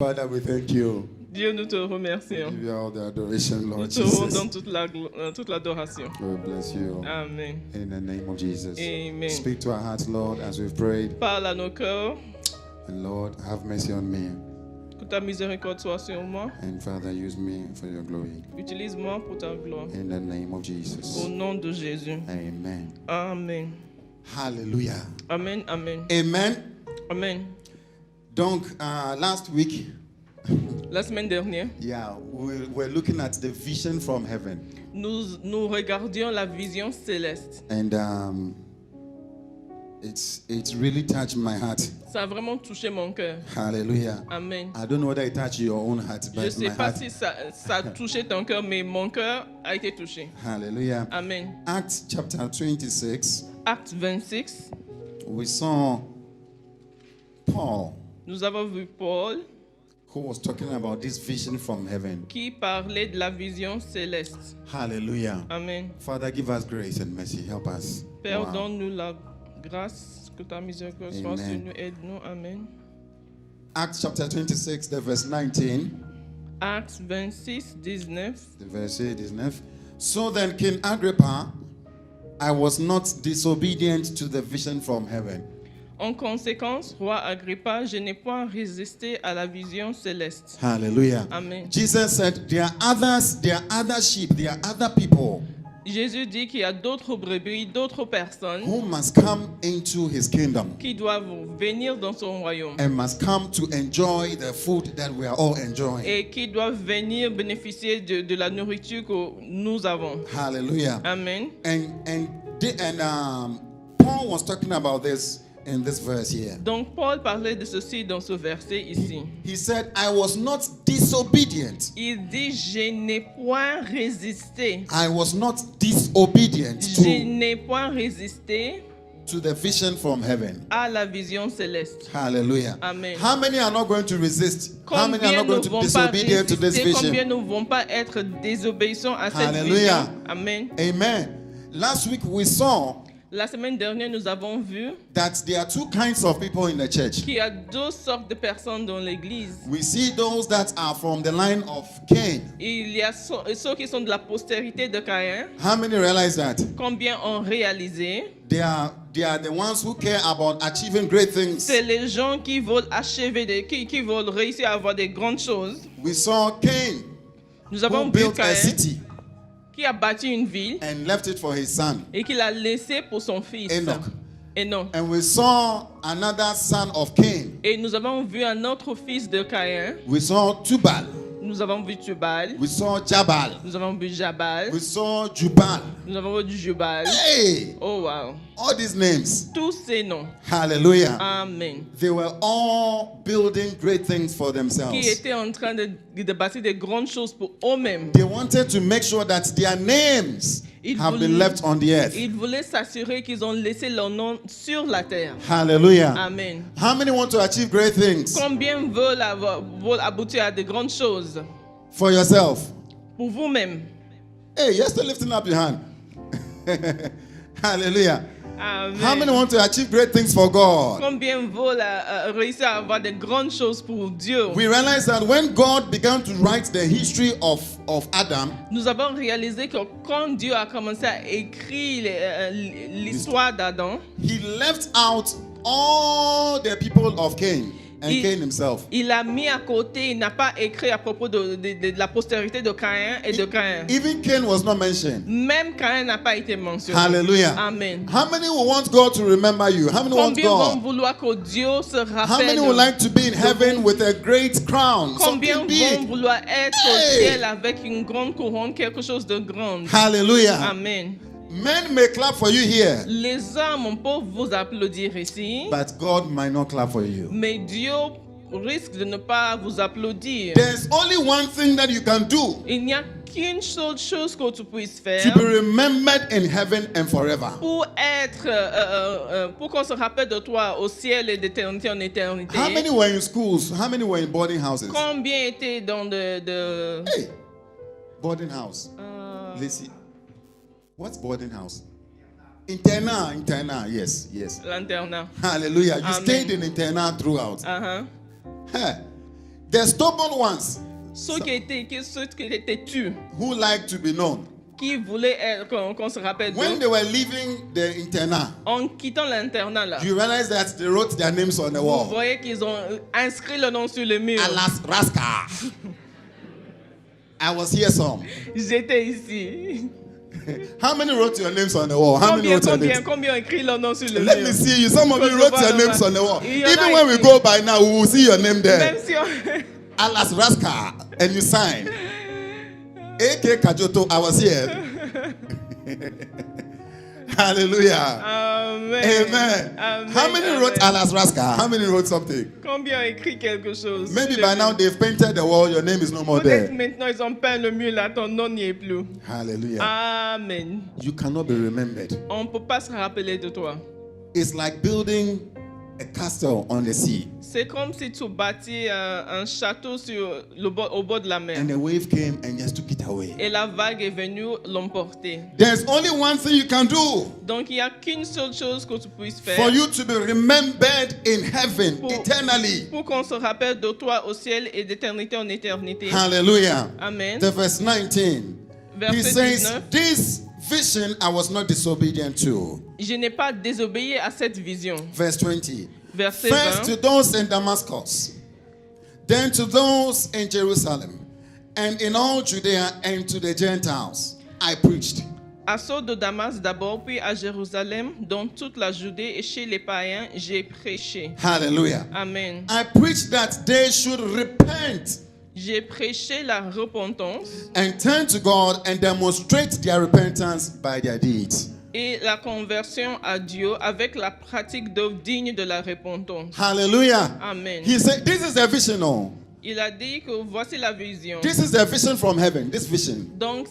Father, we thank you. Dieu, nous te remercions. Give you all the adoration, Nous Lord te rendons Jesus. toute l'adoration. We bless you. Amen. In the name of Jesus. Amen. Speak to our hearts, Lord, as we've prayed. Parle à nos cœurs, And Lord, have mercy on me. que ta miséricorde soit sur moi. And Father, use me for your glory. Utilise-moi pour ta gloire. In the name of Jesus. Au nom de Jésus. Amen. Amen. Hallelujah. Amen. Amen. Amen. Amen. Donc, last week, La semaine dernière, we were looking at the vision from heaven. nous regardions la vision céleste. And it's really touched my heart. Ça a vraiment touché mon cœur. Hallelujah. Amen. I don't know whether it touched your own heart, Je but ne sais my pas heart. si ça a touché ton cœur, mais mon cœur a été touché. Hallelujah. Amen. Acts chapter 26, Acte 26, we saw Paul nous avons vu Paul who was talking about this vision from heaven. qui parlait de la vision céleste. Hallelujah. Amen. Father, give us grace and mercy. Help us. Père, Wow. donne-nous la grâce, que ta miséricorde soit Amen. sur nous, aide-nous. Amen. Acts chapter 26, the verse 19. Acte 26, 19. The verse 19. So then, King Agrippa, I was not disobedient to the vision from heaven. En conséquence, roi Agrippa, je n'ai point résisté à la vision céleste. Hallelujah. Amen. Jesus said, there are others, there are other sheep, there are other people Jésus dit qu'il y a d'autres brebis, d'autres personnes who must come into his kingdom qui doivent venir dans son royaume and must come to enjoy the food that we are all enjoying. et qui doivent venir bénéficier de la nourriture que nous avons. Hallelujah. Amen. And Paul was talking about this in this verse here. Donc Paul parlait de ceci dans ce verset ici. He said, I was not disobedient. Il dit, je n'ai point résisté. I was not disobedient Je n'ai point résisté to the vision from heaven. à la vision céleste. Hallelujah. Amen. How many are not going to resist? How many are Combien not ne going to be vont pas disobedient to this résister, combien vision? ne vont pas être désobéissants à cette Hallelujah. vision? Amen. Amen. Last week we saw La semaine dernière, nous avons vu that there are two kinds of people in the church. qu'il y a deux sortes de personnes dans l'église. We see those that are from the line of Cain. Il y a ceux qui sont de la postérité de Caïn. How many realize that? Combien ont réalisé? They are the ones who care about achieving great things. C'est les gens qui veulent achever, qui veulent réussir à avoir des grandes choses. We saw Cain Nous avons who vu built a Caïn city qui a bâti une ville and left it for his son, et qui l'a laissé pour son fils. Enoch. Enoch. And we saw another son of Cain. Et nous avons vu un autre fils de Caïn. We saw Tubal. Nous avons vu Tubal. We saw Jabal. Nous avons vu Jabal. We saw Jubal. Nous avons vu Jubal. Hey! Oh wow. All these names. Tous ces noms. Hallelujah. Amen. They were all building great things for Qui themselves. étaient en train de bâtir des grandes choses pour eux-mêmes. They wanted to make sure that their names have been left on the earth. Ils voulaient s'assurer qu'ils ont laissé leur nom sur la terre. Hallelujah. Amen. How many want to achieve great things Combien veulent aboutir à de grandes choses for yourself? pour vous-même? Hey, you're still lifting up your hand. Hallelujah. Amen. How many want to achieve great things for God? Combien veulent réussir à avoir de grandes choses pour Dieu? We realize that when God began to write the history of Adam, Nous avons réalisé que quand Dieu a commencé à écrire l'histoire d'Adam, he left out all the people of Cain and Cain himself. il a mis à côté, il n'a pas écrit à propos de la postérité de Caïn et de Caïn. Even Cain was not mentioned. Même Caïn n'a pas été mentionné. Hallelujah. Amen. How many will want God to remember you? How many want Combien vont God? vouloir que Dieu se How many rappelle? would like to be in heaven with a great crown? Combien Something vont big. vouloir être Hey! au ciel avec une grande couronne, quelque chose de grand? Hallelujah. Amen. Men may clap for you here, Les hommes peuvent vous applaudir ici, but God might not clap for you. mais Dieu risque de ne pas vous applaudir. There's only one thing that you can do Il n'y a qu'une seule chose que tu puisses faire to be remembered in heaven and forever. pour être, pour qu'on se rappelle de toi au ciel et d'éternité en éternité. How many were in schools? How many were in boarding houses? Combien étaient dans de Hey, boarding house. euh, Listen. What's boarding house? Internat, yes. l'internat? Hallelujah. You Amen. stayed in internat throughout. Uh-huh. Huh. The stubborn ones Ceux qui étaient têtus, who like to be known. qui voulaient qu'on se rappelle When d'eux, they were leaving the internat, en quittant l'internat là, you realize that they wrote their names on the vous wall. voyez qu'ils ont inscrit le nom sur le mur. Alas Raska. I was here some. J'étais ici. How many wrote your names on the wall? How many wrote your names? Combien ont écrit leur nom sur le Let mur? me see you. Some of you wrote your names on the wall. Il y en a Even when we ici. go by now, we will see your name there. Même si on... Alas Raska. And you sign. AK Kajoto, I was here. Hallelujah. Amen. Amen. Amen. How many Amen. wrote Alas Raska? How many wrote something? Combien ont écrit quelque chose? Maybe sur by le now mur? they've painted the wall. Your name is no more Peut-être there. maintenant ils ont peint le mur là, ton nom n'y est plus. Hallelujah. Amen. You cannot be remembered. On ne peut pas se rappeler de toi. It's like building a castle on the sea. C'est comme si tu bâtis un château au bord de la mer. And the wave came and just took it away. Et la vague est venue l'emporter. There's only one thing you can do Donc il n'y a qu'une seule chose que tu puisses faire for you to be remembered in heaven Pour- eternally. pour qu'on se rappelle de toi au ciel et d'éternité en éternité. Hallelujah. Amen. The verse 19. He Verset says, 19. this vision I was not disobedient to. Je n'ai pas désobéi à cette vision. Verse 20. Verset First 20. to those in Damascus, then to those in Jerusalem, and in all Judea and to the Gentiles, I preached. À ceux de Damas d'abord, puis à Jérusalem, dans toute la Judée et chez les païens, j'ai prêché. Hallelujah. Amen. I preached that they should repent J'ai prêché la repentance and turn to God and demonstrate their repentance by their deeds. et la conversion à Dieu avec la pratique d'œuvres dignes de la repentance. Hallelujah. Amen. He said, this is the vision. Oh. Il a dit que voici la vision. This is the vision from heaven. This vision. Donc,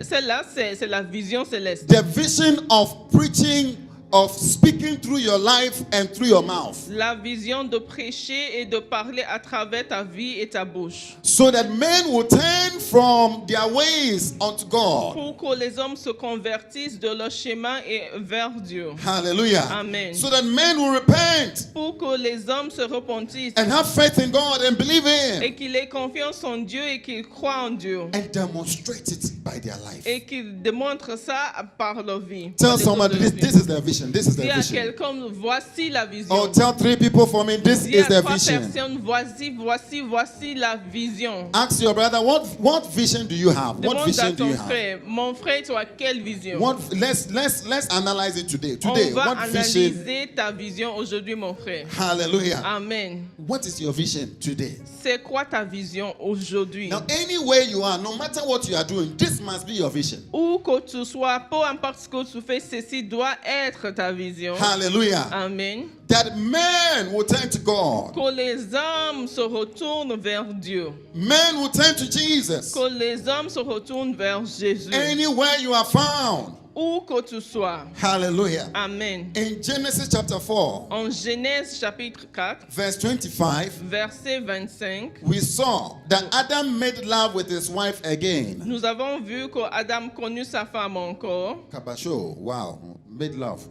celle-là, c'est la vision céleste. The vision of preaching, of speaking through your life and through your mouth. La vision de prêcher et de parler à travers ta vie et ta bouche. So that men will turn from their ways unto God. Pour que les hommes se convertissent de leur chemin et vers Dieu. Hallelujah. Amen. So that men will repent Pour que les hommes se repentissent and have faith in God and believe Him et qu'ils aient confiance en Dieu et qu'ils croient en Dieu. and demonstrate it by their life. Et qu'ils démontrent ça par leur vie. Tell Par les somebody, autres this vies. is the vision. This is the Dis à vision. quelqu'un, voici la vision. Oh, tell 3 people for me, this Dis is à the 3 vision. personnes, voici la vision. Ask your brother, what vision do you have? What Demande vision à do ton you have? frère, mon frère, tu as quelle vision? Let's analyze it today. On Today, va what vision? analyser ta vision aujourd'hui, mon frère. Hallelujah. Amen. What is your vision today? C'est quoi ta vision aujourd'hui? Now, anywhere you are, no matter what you are doing, this must be your vision. Où que tu sois, peu importe ce que tu fais, ceci doit être ta vision. Hallelujah. Amen. That men will turn to God. Que les hommes se retournent vers Dieu. Men will turn to Jesus. Que les hommes se retournent vers Jésus. Anywhere you are found. Où que tu sois. Hallelujah. Amen. In Genesis chapter 4, En Genèse chapitre 4, verse 25, verset 25, we saw that Adam made love with his wife again. nous avons vu que Adam connut sa femme encore. Kabasho, wow, made love.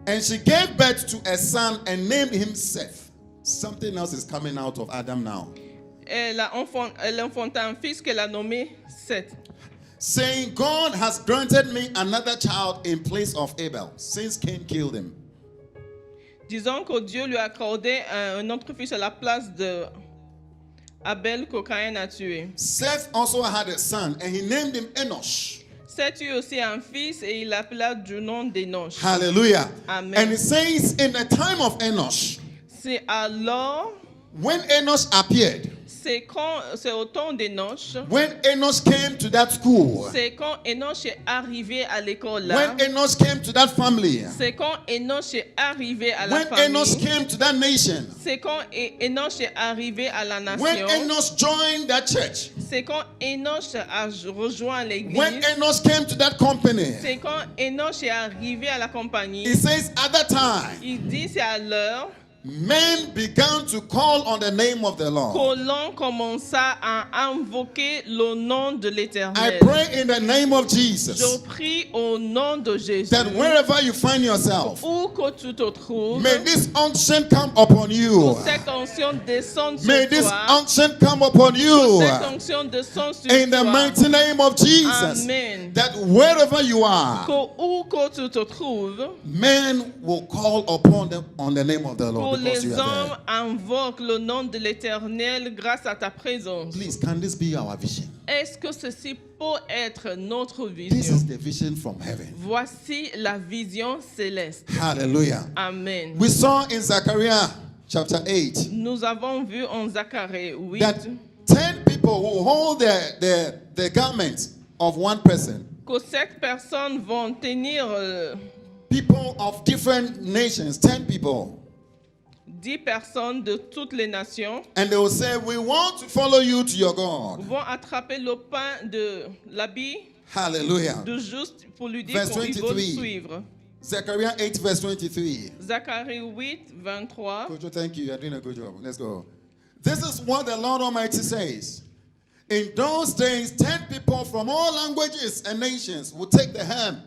And she gave birth to a son and named him Seth. Something else is coming out of Adam now. Elle enfanta un fils qu'elle a nommé Seth. Saying, God has granted me another child in place of Abel, since Cain killed him. Disons que Dieu lui a accordé un autre fils à la place de Abel que Caïn a tué. Seth also had a son, and he named him Enosh. Seth eut aussi un fils et il l'appela du nom d'Enoch. Hallelujah. Amen. And it says, in the time of Enosh, C'est alors, when Enosh appeared, c'est au temps d'Enoch, when Enosh came to that school, c'est quand Enoch est arrivé à l'école là. when Enosh came to that family, C'est quand Enoch est arrivé à la when Enosh famille. came to that nation, C'est quand Enoch est arrivé à la when nation. Enosh joined that church, C'est quand Enoch a rejoint when l'église. Enosh came to that company, C'est quand Enoch est arrivé à la compagnie. it says at that time, Il dit c'est à l'heure men began to call on the name of the Lord. que l'on commença à invoquer le nom de I l'Éternel. pray in the name of Je Jesus prie au nom de Jésus. that wherever you find yourself, Où que tu te trouves, may this unction come upon you. que cette onction descende May sur this toi. unction come upon you. Cette onction descende sur In the toi. mighty name of Jesus. Amen. That wherever you are, Que où que tu te trouves, men will call upon them on the name of the que Lord because you les are hommes there. invoquent le nom de l'Éternel grâce à ta présence. Please, can this be our vision? Est-ce que ceci peut être notre This vision? is the vision from heaven. Voici la vision céleste. Hallelujah. Amen. We saw in Zechariah chapter 8 Nous avons vu en Zacharie 8 that 10 people who hold the garment of one person, que 7 personnes vont tenir people of different nations, 10 people, 10 personnes de toutes les nations and they will say, we want to follow you to your God. vont attraper le pain de l'habit Hallelujah. de juste pour lui dire Verse qu'ils veulent 23. suivre. Zechariah 8 verse 23. Zacharie 8, 23. Kojo, thank you. You're doing a good job. Let's go. This is what the Lord Almighty says. In those days, 10 people from all languages and nations will take the hand,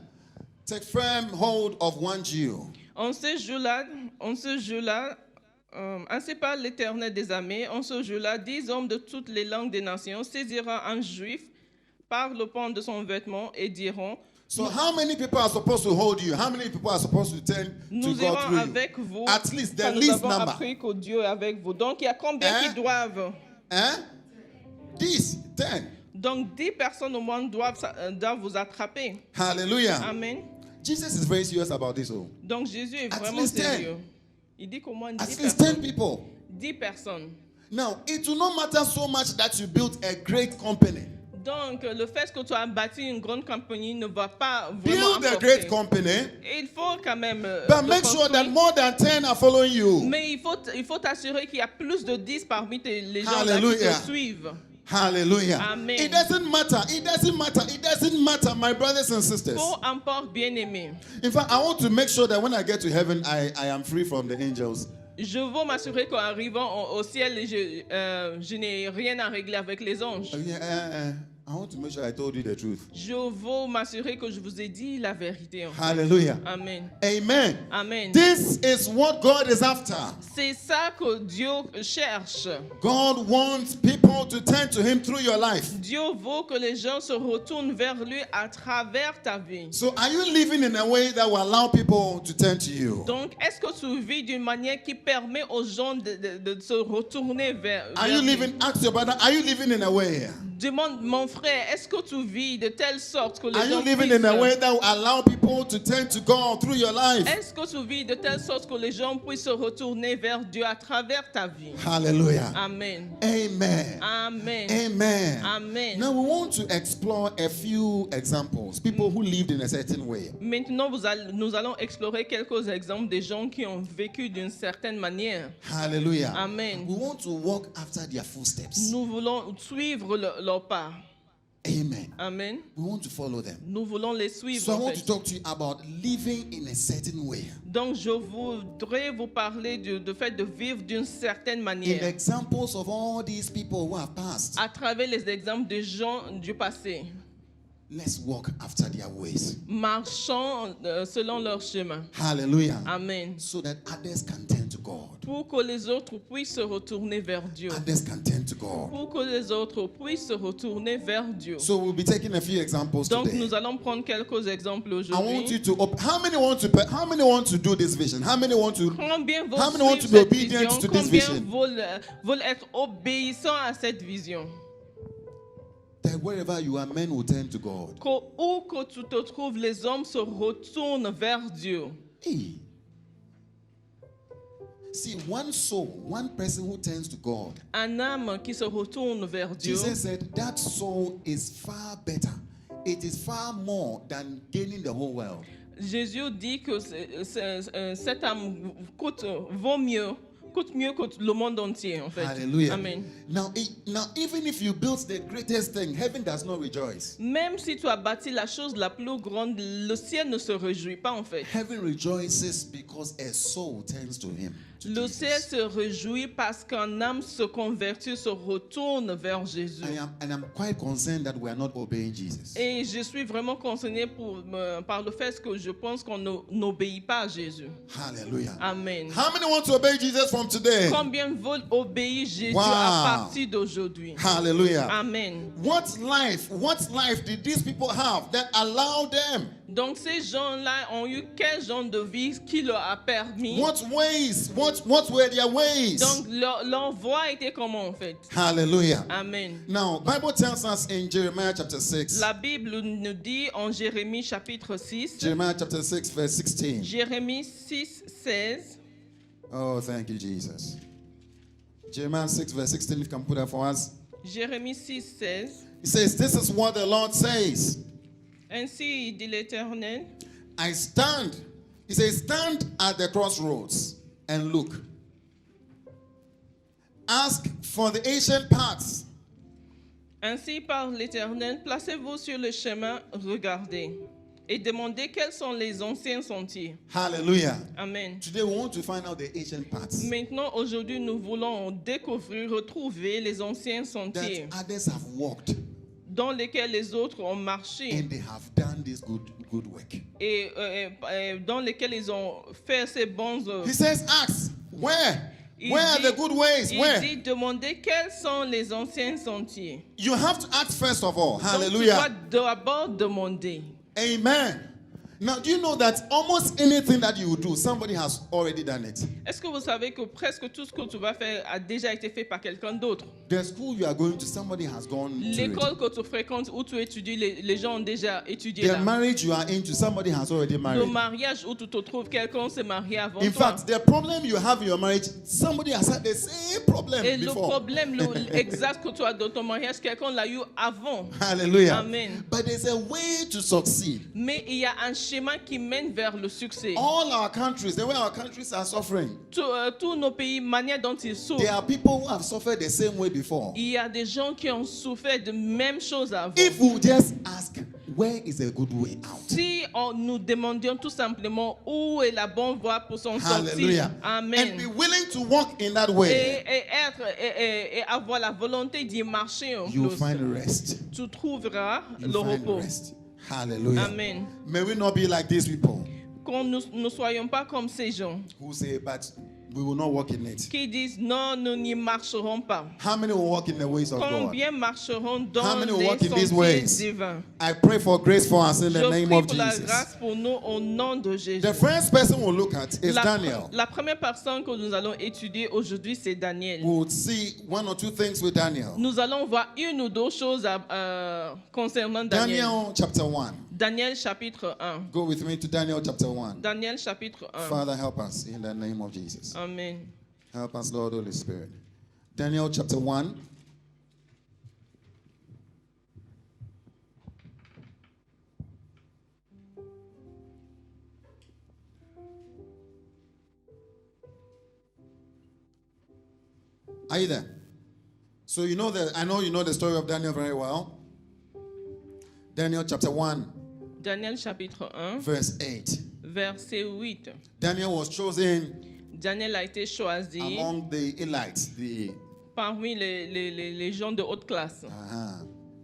take firm hold of one Jew. En ce jour-là, ainsi parle l'Éternel des armées, en ce jour-là, 10 hommes de toutes les langues des nations saisiront un juif par le pan de son vêtement et diront, So how many people are supposed to hold you? How many people are supposed to turn to nous God irons through you? avec vous, At least, the car nous least avons number. appris que Dieu est avec vous. Donc, il y a combien Hein? qui doivent? Eh? These 10. Donc, 10 personnes au moins doivent vous attraper. Hallelujah. Amen. Jesus is very serious about this. Oh. Donc, Jésus est At vraiment least 10. sérieux. Il dit qu'au moins 10 At least 10 personnes. people. 10 personnes. Now, it will not matter so much that you built a great company. Donc, le fait que tu as bâti une grande compagnie ne va pas vraiment Build a great importer. company, Il faut quand même but le make sure that construire. more than 10 are following you. Mais il faut t'assurer qu'il y a plus de 10 parmi les gens là qui Hallelujah. te suivent. Hallelujah. Amen. It doesn't matter. It doesn't matter. It doesn't matter, my brothers and sisters. Peu importe, bien-aimé. In fact, I want to make sure that when I get to heaven, I am free from the angels. Je veux m'assurer qu'en arrivant au ciel, je n'ai rien à régler avec les anges. I want to make sure I told you the truth. Je veux m'assurer que je vous ai dit la vérité. En fait. Hallelujah. Amen. Amen. Amen. This is what God is after. C'est ça que Dieu cherche. God wants people to turn to Him through your life. Dieu veut que les gens se retournent vers lui à travers ta vie. So, are you living in a way that will allow people to turn to you? Donc, est-ce que tu vis d'une manière qui permet aux gens de se retourner vers Are lui? you living, ask your brother, are you living in a way? Demande, mon frère, est-ce que tu vis de telle sorte que les Are you gens living in a puissent... way that will allow people to turn to God through your life? Est-ce que tu vis de telle sorte que les gens puissent se retourner vers Dieu à travers ta vie? Hallelujah. Amen. Amen. Amen. Amen. Amen. Now we want to explore a few examples, people who lived in a certain way. Maintenant, nous allons explorer quelques exemples de gens qui ont vécu d'une certaine manière. Hallelujah. Amen. We want to walk after their footsteps. Nous voulons suivre leur pas. Amen. Amen. We want to follow them. Nous voulons les suivre. So I en want fait. to talk to you about living in a certain way. Donc, je voudrais vous parler du fait de vivre d'une certaine In manière examples of all these people who have passed, à travers les exemples des gens du passé. let's walk after their ways. Marchons selon leur chemin. Hallelujah. Amen. So that others can turn to God. Pour que les autres puissent se retourner vers Dieu. Others can turn to God. Pour que les autres puissent se retourner vers Dieu. So we'll be taking a few examples Donc, today. nous allons prendre quelques exemples I want you aujourd'hui. to how many want to do this vision? How many want to Combien How veulent many want to suivre be cette obedient vision? to this Combien vision? veulent être obéissants à cette vision? that wherever you are, men will turn to God? Où que tu te trouves, les hommes se retournent vers Dieu. Hey. See, one soul, one person who turns to God, Un âme qui se retourne vers Dieu. Jesus said that soul is far better. It is far more than gaining the whole world. Jésus dit que cette âme vaut mieux coûte mieux que le monde entier, en fait. Hallelujah. Amen. Now, even if you built the greatest thing, heaven does not rejoice. Même si tu as bâti la chose la plus grande, le ciel ne se réjouit pas, en fait. Heaven rejoices because a soul turns to him. to Le Jesus. ciel se réjouit parce qu'un âme se convertit, se retourne vers Jésus. I'm quite concerned that we are not obeying Jesus. Et je suis vraiment concernée par le fait que je pense qu'on n'obéit pas à Jésus. Hallelujah. Amen. How many want to obey Jesus from today? Combien veulent obéir Jésus Wow. à partir d'aujourd'hui? Hallelujah. Amen. What life did these people have that allowed them? Donc ces gens-là ont eu quel genre de vie qui leur a permis? What ways? What were their ways? Donc leur voie était comment en fait? Hallelujah. Amen. Now, Bible tells us in Jeremiah chapter 6. La Bible nous dit en Jérémie chapitre 6, Jeremiah chapter 6 verse 16. Jérémie 6, 16, Oh, thank you, Jesus. Jeremiah 6 verse 16, if you can put that for us. Jérémie 6, 16. It says, this is what the Lord says. Ainsi dit l'Éternel, I stand. He says, stand at the crossroads and look. Ask for the ancient paths. ainsi parle l'Éternel, placez-vous sur le chemin, regardez, et demandez quels sont les anciens sentiers. Hallelujah. Amen. Today we want to find out the ancient paths Maintenant, aujourd'hui, nous voulons découvrir, retrouver les anciens sentiers that others have walked dans lesquels les autres ont marché and they have done this good work. et dans lesquels ils ont fait ces bons œuvres. He says, ask, where? Il Where are dit- the good ways? Il Where? dit demandez quels sont les anciens sentiers. You have to ask first of all. Donc, tu Hallelujah. dois d'abord demander. Amen. Now, do you know that almost anything that you do, somebody has already done it? Est-ce que vous savez que presque tout ce que tu vas faire a déjà été fait par quelqu'un d'autre? The school you are going to, somebody has gone to it. L'école que tu fréquentes, où tu étudies, les gens ont déjà étudié The là. marriage you are into, somebody has already Le married. mariage où tu te trouves, quelqu'un s'est marié avant In toi. fact, the problem you have in your marriage, somebody has had the same problem Et le before. problème exact que tu as dans ton mariage, quelqu'un l'a eu avant. Hallelujah. Amen. But there's a way to succeed. Mais il y a un chemin qui mène vers le succès. All our countries, the way our countries are suffering, Tous nos pays, manière dont ils there souffrent. are people who have suffered the same way before. Il y a des gens qui ont souffert de même chose avant. If we just ask, where is a good way out? Si nous demandions tout simplement où est la bonne voie pour s'en Hallelujah. sortir. And be Amen. willing to walk in that way, Et avoir la volonté d'y marcher en you'll plus. find rest. Tu trouveras You'll le find repos. rest. Hallelujah. Amen. May we not be like these people Qu'on ne soyons pas comme ces gens who say, but we will not walk in it. qui disent non, nous n'y marcherons pas. How many will walk in the ways of God? Combien marcheront How dans many will les walk in these sentiers ways? divins? I pray for grace for us in Je the name prie of pour la Jesus. grâce pour nous au nom de Jésus. The first person we'll look at is Daniel. La première personne que nous allons étudier aujourd'hui, c'est Daniel. We'll see one or two things with Daniel. Nous allons voir une ou deux choses concernant Daniel. Daniel chapter 1. Daniel chapitre 1. Go with me to Daniel chapter 1. Daniel chapitre 1. Father, help us in the name of Jesus. Amen. Help us, Lord, Holy Spirit. Daniel chapter 1. Are you there? So I know you know the story of Daniel very well. Daniel chapter 1, Daniel chapitre 1, verse 8. verset 8. Daniel was chosen Daniel a été choisi among the elites, parmi les gens de haute classe.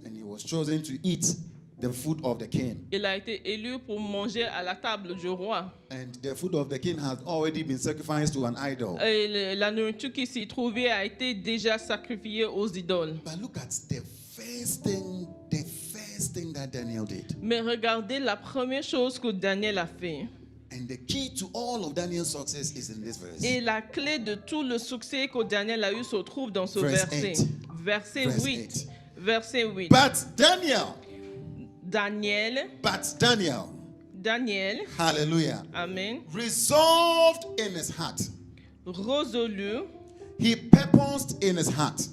and he was chosen to eat the food of the king. Il a été élu pour manger à la table du roi. And the food of the king had already been sacrificed to an idol. Et la nourriture qui s'y trouvait a été déjà sacrifiée aux idoles. But look at the first thing that Daniel did. Mais regardez la première chose que Daniel a fait. And the key to all of Daniel's success is in this verse. Et la clé de tout le succès que Daniel a eu se trouve dans ce Verse verset. 8. Verset Verse 8. 8. Verset 8. But Daniel, hallelujah, Amen, resolved in his heart. résolu, He purposed in his heart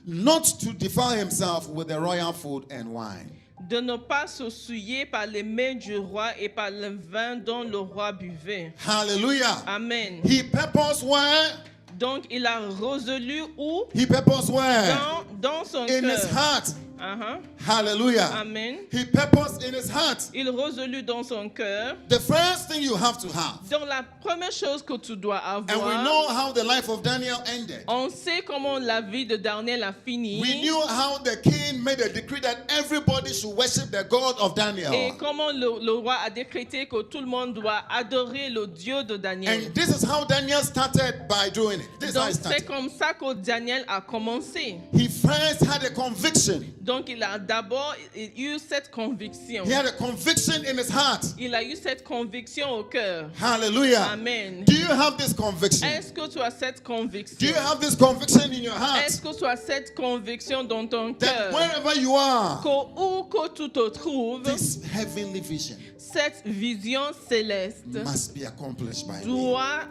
not to defile himself with the royal food and wine. de ne pas se souiller par les mains du roi et par le vin dont le roi buvait. Hallelujah. Amen. He purposed where? Donc, il a résolu où? He purposed where? Dans son In his cœur. heart. Uh-huh. Hallelujah. Amen. He purposed in his heart. Il résolu dans son cœur. The first thing you have to have. Donc, la première chose que tu dois And we avoir, know how the life of Daniel ended. on sait comment la vie de Daniel a fini. We knew how the king made a decree that everybody should worship the God of Daniel. Et comment le roi a décrété que tout le monde doit adorer le Dieu de Daniel. And this is how Daniel started by doing it. This is how Donc, he c'est started. comme ça que Daniel a commencé. He first had a conviction. Donc, il a d'abord eu cette conviction. He had a conviction in his heart. Il a eu cette conviction au cœur. Hallelujah. Amen. Do you have this conviction? Est-ce que tu as cette Do conviction? you have this conviction in your heart? Est-ce que tu as cette conviction dans ton That cœur? wherever you are, Où que tu te trouves, this heavenly vision cette vision céleste must be accomplished by me. doit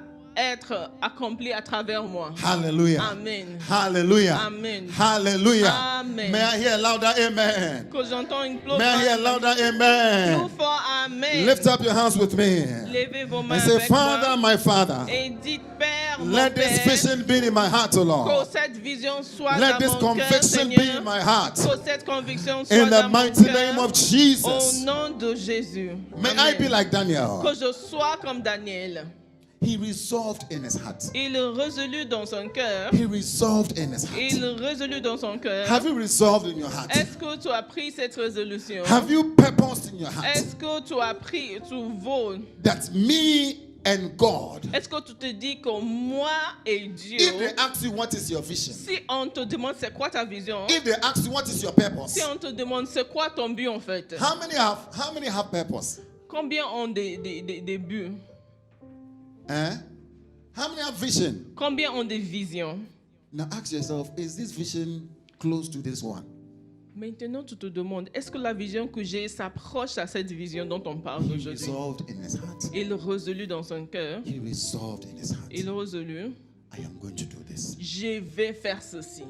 être accomplie à travers moi. Hallelujah. Amen. Hallelujah. Amen. Hallelujah. Amen. May I hear a louder amen? Que j'entends une plus May I hear a louder amen? fort Amen. Lift up your hands with me Levez vos mains and say, avec Father, moi my Father, et dites Père, mon let this Père, vision be in my heart, O que Lord. cette vision soit Let dans this mon cœur, conviction be Seigneur. in my heart. Que cette conviction soit In the dans mon mighty cœur. name of Au Jesus. nom de Jésus. May I be like Daniel. Que je sois comme Daniel. He resolved in his heart. Il résolut dans son cœur. He resolved in his Il heart. résolut dans son cœur. Have you resolved in your heart? Est-ce que tu as pris cette résolution? Have you purposed in your heart Est-ce que tu as pris, tu veux? that me and God, Est-ce que tu te dis que moi et Dieu, if they ask you what is your vision, si on te demande c'est quoi ta vision, if they ask you what is your purpose, si on te demande c'est quoi ton but en fait, how many have purpose? combien ont des buts? Eh? How many have vision? Combien ont des visions? Now ask yourself, is this vision close to this one? Maintenant, tu te demandes, est-ce que la vision que j'ai s'approche à cette vision dont on parle He aujourd'hui? resolved in his heart. Il résolut dans son cœur. He resolved in his heart. Il résolut, I am going to do this. je vais faire ceci.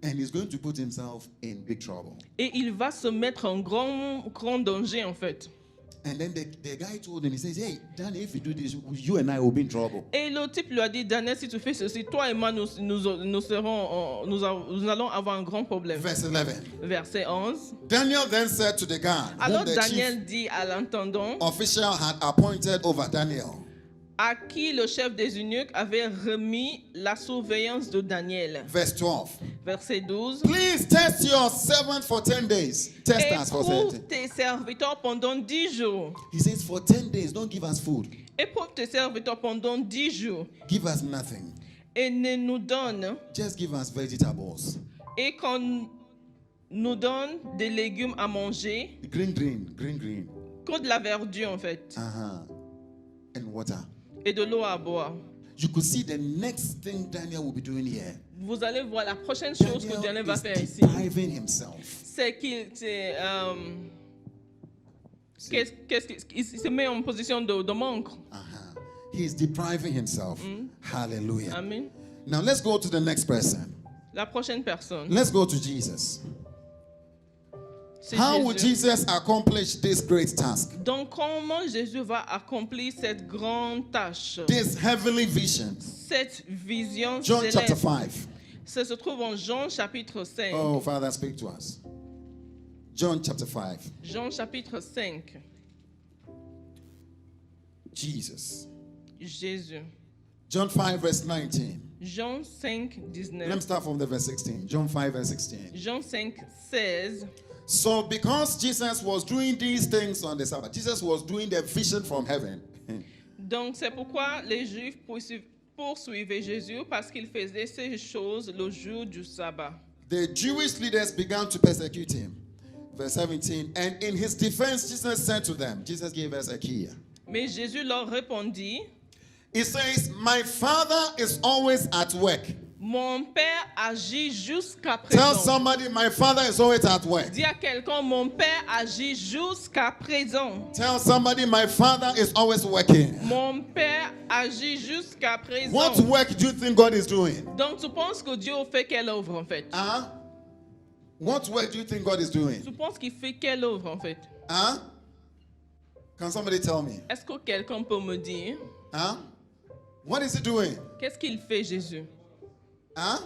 And he's going to put himself in big trouble. Et il va se mettre en grand danger en fait. And then the guy told him, he says, hey, Danny, if you do this, you and I will be in trouble. Et le type lui a dit, Daniel, si tu fais ceci, toi et moi, nous allons avoir un grand problème. Verse 11. Verset 11. Daniel then said to the guard, Alors whom the Daniel chief dit à l'intendant, official had appointed over Daniel, à qui le chef des eunuques avait remis la surveillance de Daniel. verse 12. Verset 12. Please test your servant for 10 days. Test us for 10 Éprouve days. tes serviteurs pendant 10 jours. He says, for 10 days, don't give us food. Éprouve tes serviteurs pendant 10 jours. Give us nothing. Et ne nous donne, Just give us vegetables. et qu'on nous donne des légumes à manger, Green. que de la verdure en fait, And water. et de l'eau à boire. You could see the next thing Daniel will be doing here. Vous allez voir la prochaine chose que Daniel va faire is ici. depriving himself. C'est qu'il se met en position de manque. He is depriving himself. Hallelujah. Amen. Now let's go to the next person. La prochaine personne, Let's go to Jesus. c'est How would Jésus. Jesus accomplish this great task? Donc comment Jésus va accomplir cette grande tâche, This heavenly vision. cette vision John chapter céleste? 5. Ça se trouve en Jean chapitre 5. Oh, Father, speak to us. John chapter 5. Jean chapitre 5. Jesus. Jésus. John 5, verse 19. Jean 5, Let me 19. start from the verse 16. John 5, verse 16. Jean 5, 16. So, because Jesus was doing these things on the Sabbath, Jesus was doing the vision from heaven. Donc c'est pourquoi les Juifs poursuivaient Jésus parce qu'il faisait ces choses le jour du sabbat. The Jewish leaders began to persecute him. Verse 17. And in his defense, Jesus said to them, Jesus gave us a key. Mais Jésus leur répondit, He says, my Father is always at work. mon Père agit jusqu'à Tell présent. somebody, my Father is always at work. Dis à quelqu'un, mon Père agit jusqu'à présent. Tell somebody, my Father is always working. Mon Père agit jusqu'à présent. What work do you think God is doing? Donc tu penses que Dieu fait quelle œuvre en fait? Huh? What work do you think God is doing? Tu penses qu'il fait quelle œuvre en fait? Huh? Can somebody tell me? Est-ce que quelqu'un peut me dire? Huh? What is he doing? Qu'est-ce qu'il fait, Jésus? Huh?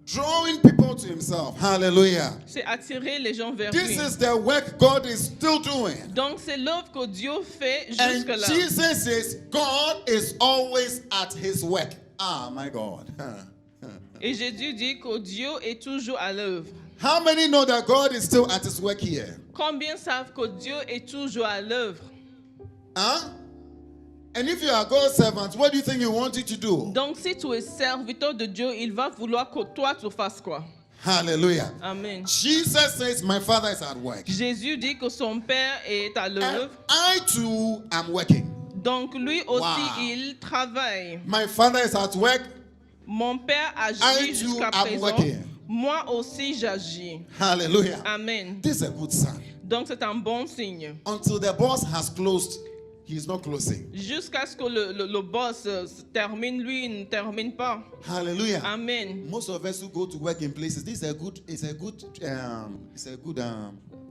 Drawing people to himself. Hallelujah. C'est attirer les gens vers This lui. is the work God is still doing. Donc, c'est l'œuvre que Dieu fait And jusque-là. Jesus says God is always at his work. Ah, my God. Et Jésus dit que Dieu est toujours à l'œuvre. How many know that God is still at his work here? Combien savent que Dieu est toujours à l'œuvre? Huh? And if you are God's servant, what do you think he wants you to do? Donc, si tu es serviteur de Dieu, il va vouloir que toi, tu fasses quoi? Hallelujah. Amen. Jesus says, my Father is at work. Jésus dit que son Père est à And l'œuvre. I too am working. Donc, lui aussi, Wow. il travaille. My Father is at work. Mon Père I agit too jusqu'à am présent. working. Moi aussi, j'agis. Hallelujah. Amen. This is a good sign. Donc, c'est un bon signe. Until the boss has closed, he's not closing. Jusqu'à ce que le boss se termine, lui, il ne termine pas. Hallelujah. Amen. Most of us who go to work in places, this is a good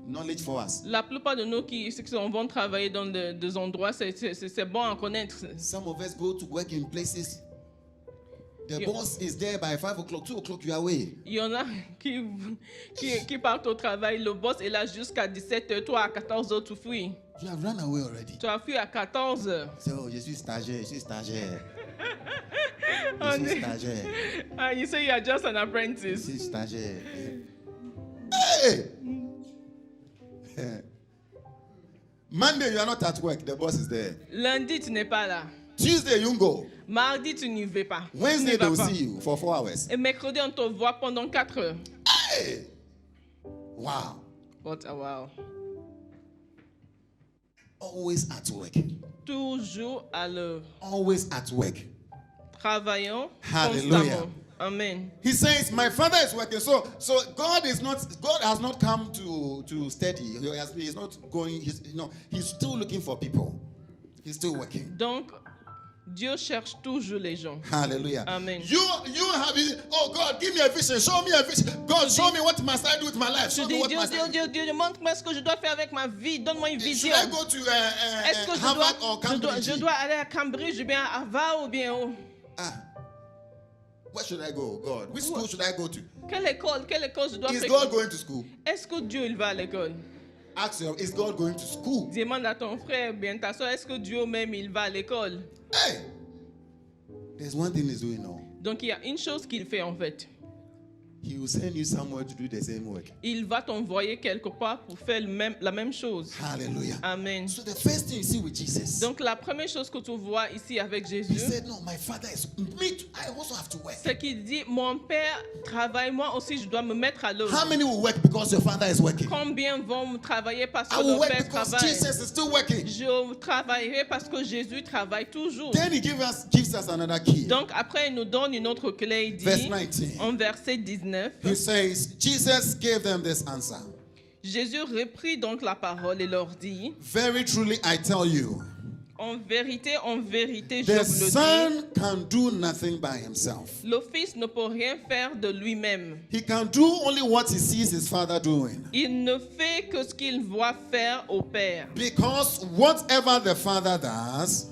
knowledge for us. La plupart de nous qui vont travailler dans des endroits, c'est bon à connaître. Some of us go to work in places. The Yeah. boss is there by 5 o'clock, 2 o'clock, you are away. Il y en a qui partent au travail, le boss est là jusqu'à 17h, toi à 14h, tu fuis. You have run away already. Tu as fui à 14h. So, je suis stagiaire, je suis stagiaire. Oh, Je suis stagiaire. And you say you are just an Je apprentice. suis stagiaire. Hey! Monday, you are not at work, the boss is there. Lundi, tu n'es pas là. Tuesday, you go. Mardi, tu n'y vas pas. Tu Wednesday, n'y vas they'll pas. see you for 4 hours. Et mercredi, on te voit pendant 4 heures. Hey! Wow. What a wow. Always at work. Toujours à l'œuvre. Always at work. Travaillons Hallelujah. constamment. Amen. He says, my Father is working. So God has not come to study. He's not going, he's still looking for people. He's still working. Donc, Dieu cherche toujours les gens. Hallelujah. Amen. You have, oh God, give me a vision. Show me a vision. God, show me what must I do with my life. Tu Show me dis, what must I do. Dieu, montre-moi ce que je dois faire avec ma vie. Donne-moi une Should vision. I go to Est-ce que Harvard or Cambridge? je dois aller à Cambridge ou bien à Harvard ou bien où? Where should I go, God? Which school should I go to? Quelle école je dois Is faire? God going to school? Est-ce que Dieu il va à l'école? Ask yourself, is God going to school? Demande à ton frère, bien ta soeur, est-ce que Dieu même il va à l'école? Hey! There's one thing he's doing now. Donc il y a une chose qu'il fait en fait. He will send you somewhere to do the same work. Il va t'envoyer quelque part pour faire la même chose. Hallelujah. Amen. So the first thing you see with Jesus, Donc la première chose que tu vois ici avec he Jésus, said, no, my Father is me too. I also have to work. c'est qu'il dit, mon Père travaille, moi aussi je dois me mettre à How l'œuvre. many will work because your Father is working? Combien vont travailler parce I que will leur work Père because travaille? Jesus is still working. Je travaillerai parce que Jésus travaille toujours. Then he gives us another key. Donc après, il nous donne une autre clé, il Verse dit, 19. en verset 19, He says, Jesus gave them this answer. Jésus reprit donc la parole et leur dit, Very truly, I tell you, en vérité, je the vous le dis, Son can do nothing by himself. le Fils ne peut rien faire de lui-même. He can do only what he sees his Father doing. Il ne fait que ce qu'il voit faire au Père. Because whatever the Father does,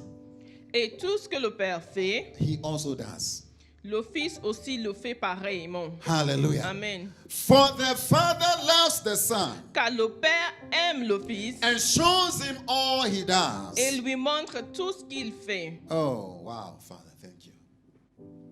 Et tout ce que le Père fait, he also does. le Fils aussi le fait pareillement. Hallelujah. Amen. For the Father loves the Son Car le Père aime le Fils and shows him all he does. et lui montre tout ce qu'il fait. Oh, wow, Father, thank you.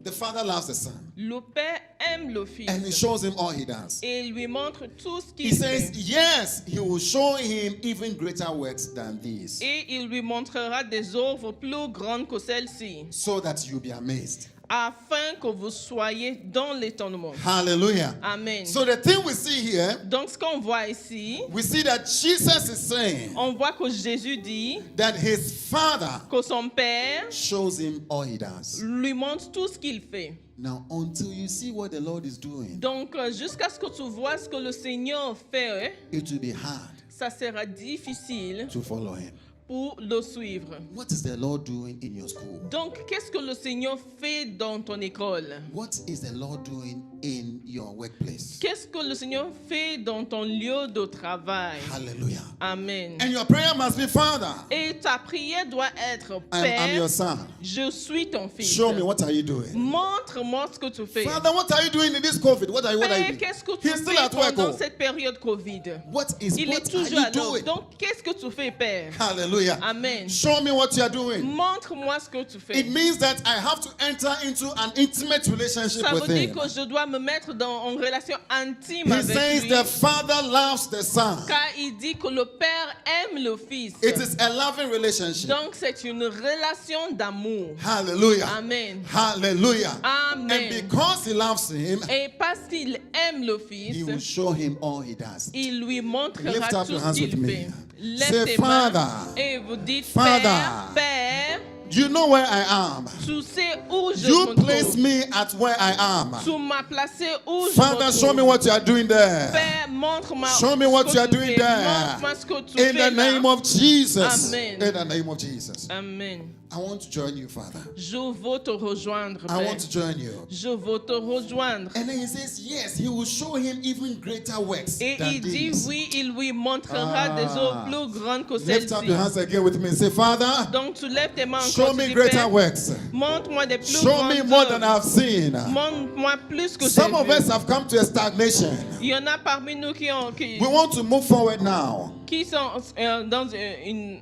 The Father loves the Son Le Père aime le Fils and he shows him all he does. et lui montre tout ce He qu'il says, fait. yes, he will show him even greater works than these, Et il lui montrera des œuvres plus grandes que celles-ci, so that you'll be amazed. afin que vous soyez dans l'étonnement. Hallelujah. Amen. So the thing we see here, Donc ce qu'on voit ici, we see that Jesus is saying on voit que Jésus dit that his Father que son Père shows him all he does. lui montre tout ce qu'il fait. Now, until you see what the Lord is doing, Donc jusqu'à ce que tu vois ce que le Seigneur fait, it will be hard ça sera difficile to follow him. pour le suivre. What is the Lord doing in your school? Donc, qu'est-ce que le Seigneur fait dans ton école? What is the Lord doing in your workplace? Qu'est-ce que le Seigneur fait dans ton lieu de travail? Hallelujah. Amen. And your prayer must be, Father, Et ta prière doit être, I'm Père, your son. je suis ton fils. Show me, what are you doing? Montre-moi ce que tu fais. Father, what are you doing in this COVID? What are you Père, doing? qu'est-ce que tu He's still fais at work. pendant Oh. cette période Covid? What Il est are toujours you à l'œuvre. doing? Donc, qu'est-ce que tu fais, Père? Hallelujah. Amen. Show me what you are doing. Montre-moi ce que tu fais. It means that I have to enter into an intimate relationship Ça with veut dire him. que je dois me mettre en relation intime He avec says lui. the Father loves the Son. Car il dit que le Père aime le Fils. It is a loving relationship. Donc, c'est une relation d'amour. Hallelujah. Amen. Hallelujah. And Amen. because he loves him, Et parce qu'il aime le he will Fils, show him all he does. il lui montrera Lift up tout your ce hands qu'il with me. fait. Lève Say, tes mains Father. et vous dites, Father. Père, Père, You know where I am. tu sais où je You me place trouve. me at where I am. Tu m'as placé où je Father, me show me trouve. what you are doing there. Père, montre-moi Show me ce what que you are tu doing fais. there. Montre-moi ce que tu In fais the là. name of Jesus. Amen. In the name of Jesus. Amen. I want to join you, Father. Je veux te rejoindre, I Père. want to join you. Je veux te rejoindre. And then he says, yes, he will show him even greater works Et than il dit, these. oui, il lui montrera des œuvres plus grandes que Lift up your celles-ci. hands again with me and say, Father, Donc tu lèves tes mains show encore, tu me dis, greater Père, works. montre-moi des plus Show me grandes more than œuvres. I've seen. Montre-moi plus que j'ai Some of vu. us have come to a stagnation. Il y en a parmi nous qui We want to move forward now. sont dans une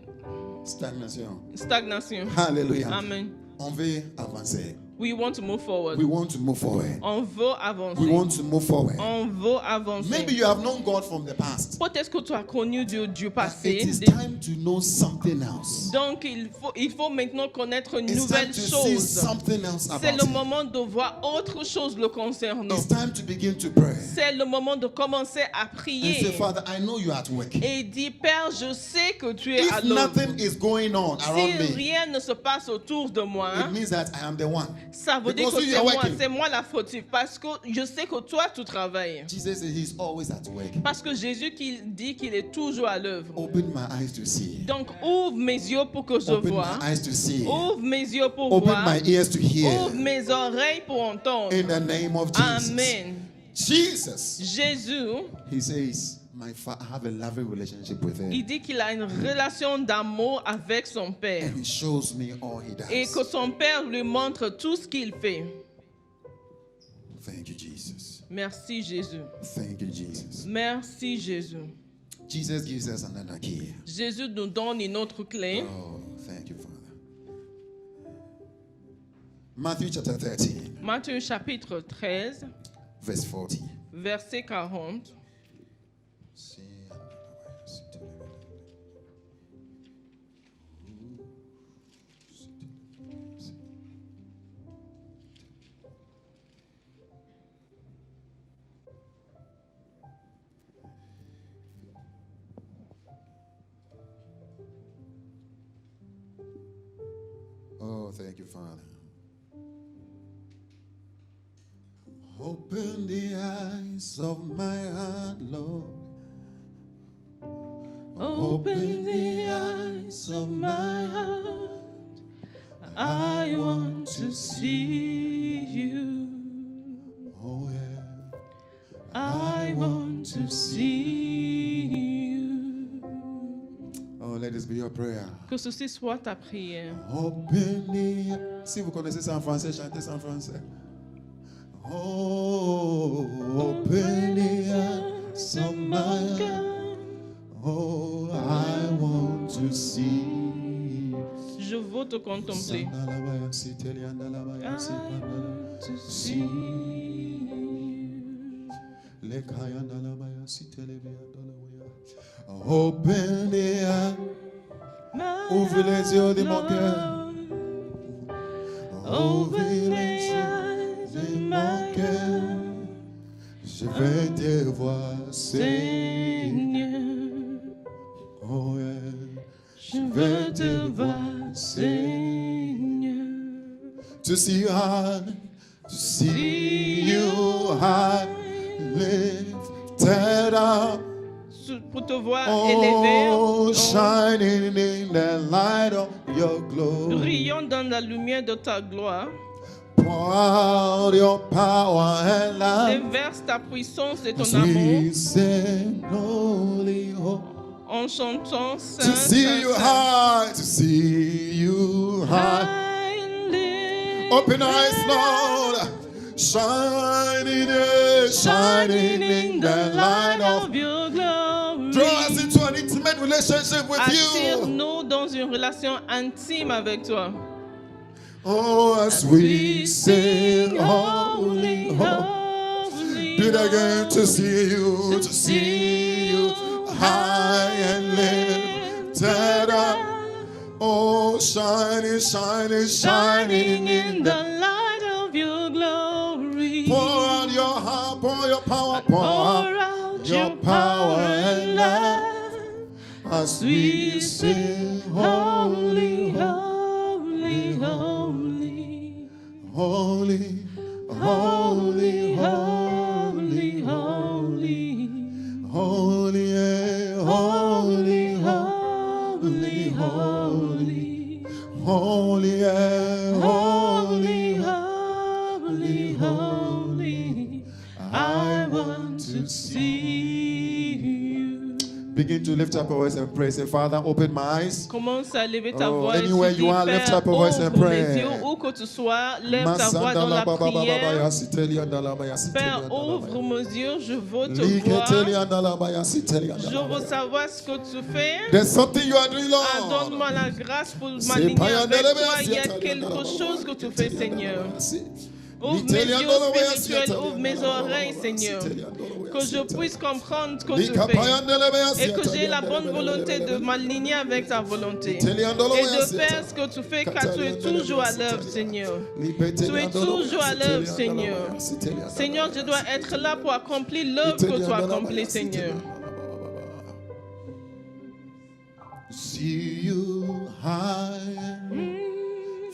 Stagnation. stagnation. Hallelujah. Amen. On veut avancer. We want to move forward. We want to move forward. On veut avancer. We want to move forward. On veut avancer. Maybe you have known God from the past. Peut-être que tu as connu Dieu du But passé. it is time to know something else. Donc il faut maintenant connaître une It's time nouvelle to see chose. something else C'est about le him. moment de voir autre chose le concernant. It's time to begin to pray. C'est le moment de commencer à And say, prier. Father, I know you are at work. Et dit, Père, je sais que tu es à If l'œuvre. nothing is going on Si around me, rien ne se passe autour de moi, it means that I am the one. ça veut dire Because que you are working. c'est moi la fautive. Parce que je sais que toi, tu travailles. Jesus says he's always at work. Parce que Jésus qui dit qu'il est toujours à l'œuvre. Open my eyes to see. Donc ouvre mes yeux pour que je Open vois. my eyes to see. Ouvre mes yeux pour Open voir. my ears to hear. Ouvre mes oreilles pour entendre. In the name of Jesus. Amen. Jesus. Jésus, He says, I have a loving relationship with him. il dit qu'il a une relation d'amour avec son Père. And he shows me all he Et does. que son Père lui montre tout ce qu'il fait. Thank you, Jesus. Merci Jésus. Thank you, Jesus. Merci Jésus. Jesus gives us another key. Jésus nous donne une autre clé. Oh, thank you, Father. Matthew chapter 13, Matthieu chapitre 13, verse 40. verset 40. Oh, thank you, Father. Open the eyes of my heart, Lord. Open the eyes of my heart. I want to see you. Oh, yeah. I want to see you. Oh, let this be your prayer. Que ceci soit ta prière. Open the... Si vous connaissez ça en français, chantez ça en français. Oh, open the eyes of my heart. Oh, I want to see. Je veux te contempler. I want to see you. Open the eyes. Ouvre les yeux de mon cœur. Open the eyes de of mon my cœur. heart. Je vais te voir, Seigneur. Seigneur, Oh, yeah. je veux te voir, Seigneur. To see you high, to see you high, lifted up, pour te voir élevé, Oh, shining in the light of your glory. brillant dans la lumière de ta gloire. Pour out your power and love. Déverse ta puissance et ton As amour we sing holy, holy. en chantant Saint, To see Saint, you Saint. high, to see you high. High and lifted Open eyes, Lord. Shining in the light of. your glory. Draw us into an intimate relationship with you. Attire-nous dans une relation intime avec toi. Oh, as we sing holy, holy. holy, Do it again to see you high and lifted up. Oh, shining, shining, shining in the. light of your glory. Pour out your heart, pour your power, pour out your power and love. As we sing holy, holy, holy, holy, holy, holy, holy, holy, yeah, holy, holy, holy, holy, yeah, holy. holy, holy. I want to see you. Begin to lift up your voice and pray. Say, Father, open my eyes. Commence à lever ta Oh, voix et anywhere tu you dis, are, lift Père, up your voice and ouvre pray. les yeux, où que tu sois, lève ta voix dans la prière. Père, ouvre mes yeux, je veux te voir. Je veux savoir ce que tu fais. There's something you are doing, Lord. Donne-moi la grâce pour m'aligner avec toi. Il y a quelque chose que tu fais, Seigneur. Ouvre mes yeux spirituels, ouvre mes oreilles, Seigneur. Que je puisse comprendre ce que tu fais. Et que j'ai la bonne volonté de m'aligner avec ta volonté. Et de faire ce que tu fais, car tu es toujours à l'œuvre, Seigneur. Tu es toujours à l'œuvre, Seigneur. Seigneur, je dois être là pour accomplir l'œuvre que tu as accomplie, Seigneur. See you high and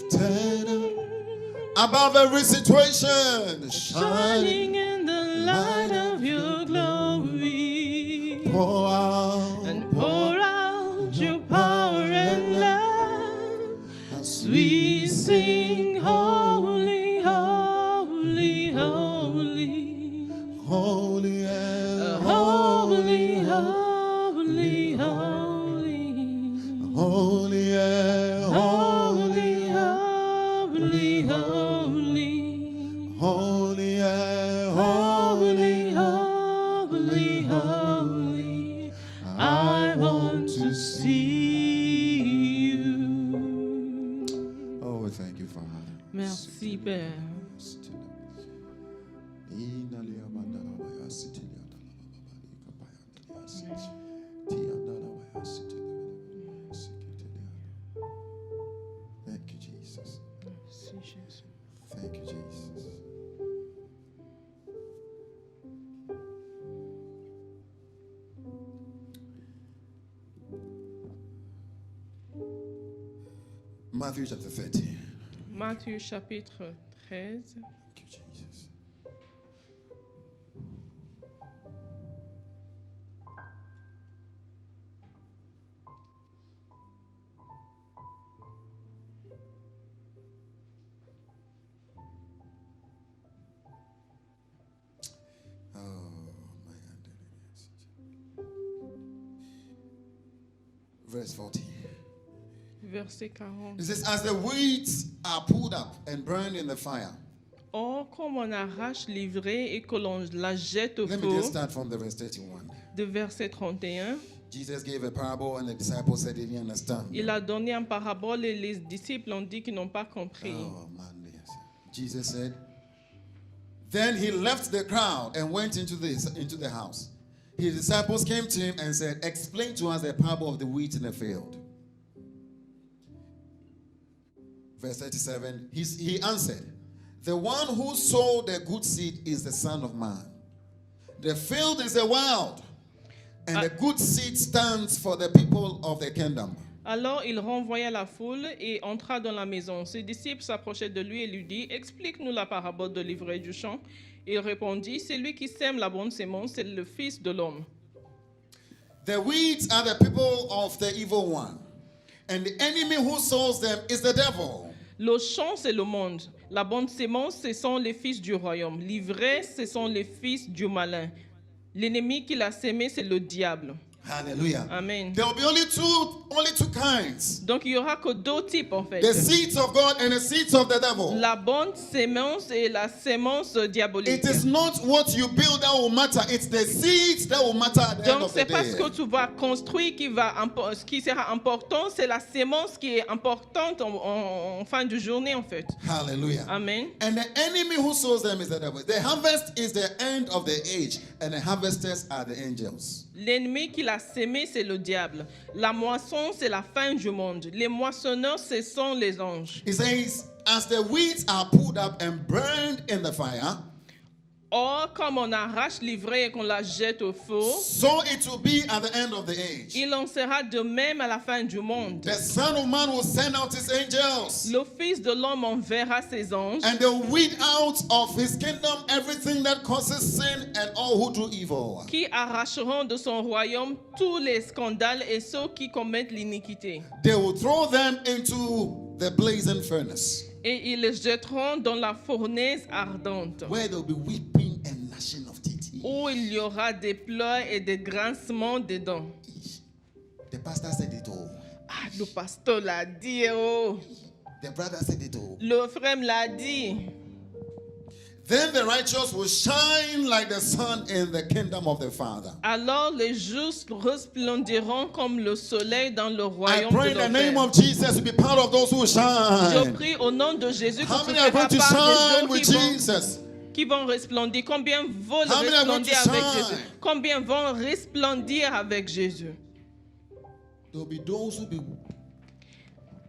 lifted up above every situation, Shining in the light of your glory. pour out, And pour out your power and love. as We sing holy, holy, holy. holy, yeah, Holy, holy, holy. holy, yeah, Holy, holy, holy. holy, yeah, Holy, holy, holy. I want to see you. Oh, we thank you, Father. Merci, Père. Thank you, Jesus. Merci, Jésus. Thank you, Jesus. Matthew chapter 13. Matthieu chapitre 13. Thank you, Jesus. Oh, my God. Verse 14. Verset 40. It says, as the weeds are pulled up and burned in the fire. Or, comme on arrache l'ivraie et que l'on la jette au Let me just feu, start from the verse 31. de verset 31, Jesus gave a parable and the disciples said they didn't understand. il a donné une parabole et les disciples ont dit qu'ils n'ont pas compris. Oh, man, yes. Jesus said, then he left the crowd and went into the house. His disciples came to him and said, explain to us the parable of the wheat in the field. Verse 37, he answered, the one who sowed the good seed is the Son of Man. The field is the world, and the good seed stands for the people of the kingdom. Alors il renvoya la foule et entra dans la maison. Ses disciples s'approchaient de lui et lui dit, explique-nous la parabole de l'ivraie du champ. Il répondit, celui qui sème la bonne sémence, c'est le Fils de l'homme. The weeds are the people of the evil one, and the enemy who sows them is the devil. Le champ, c'est le monde. La bonne sémence, ce sont les fils du royaume. L'ivraie, ce sont les fils du malin. L'ennemi qui l'a sémé, c'est le diable. Hallelujah. Amen. There will be only two kinds. Donc, il n'y aura que deux types, en fait. The seeds of God and the seeds of the devil. La bonne sémence et la sémence diabolique. It is not what you build that will matter. It's the seeds that will matter at the end Donc, of the c'est pas ce day. que tu vas construire ce qui sera important, c'est la sémence qui est importante en fin de journée, en fait. Hallelujah. Amen. And the enemy who sows them is the devil. The harvest is the end of the age, and the harvesters are the angels. L'ennemi qui l'a sémé, c'est le diable. La moisson, c'est la fin du monde. Les moissonneurs, ce sont les anges. He says, as the weeds are pulled up and burned in the fire, Or, comme on arrache l'ivraie et qu'on la jette au feu, so it will be at the end of the age. il en sera de même à la fin du monde. The Son of Man will send out his angels, Le Fils de l'homme enverra ses anges and they'll weed out of his kingdom everything that causes sin and all who do evil. qui arracheront de son royaume tous les scandales et ceux qui commettent l'iniquité. They will throw them into the blazing furnace, Et ils les jetteront dans la fournaise ardente, where they'll be weeping and gnashing of teeth. où il y aura des pleurs et des grincements de dents. The pastor said it all. Ah, le pasteur l'a dit, oh. The brother said it all. Le frère me l'a dit. Then the righteous will shine like the sun in the kingdom of the Father. Alors les justes resplendiront comme le soleil dans le I royaume pray de in the name l'enfer. of Jesus to be part of those who Je shine. prie au nom de Jésus que How tu many are feras going to part shine des with gens Jesus? qui vont resplendir. Combien veulent How many are going resplendir to avec shine? Jésus? Combien vont resplendir avec Jésus? There will be those who be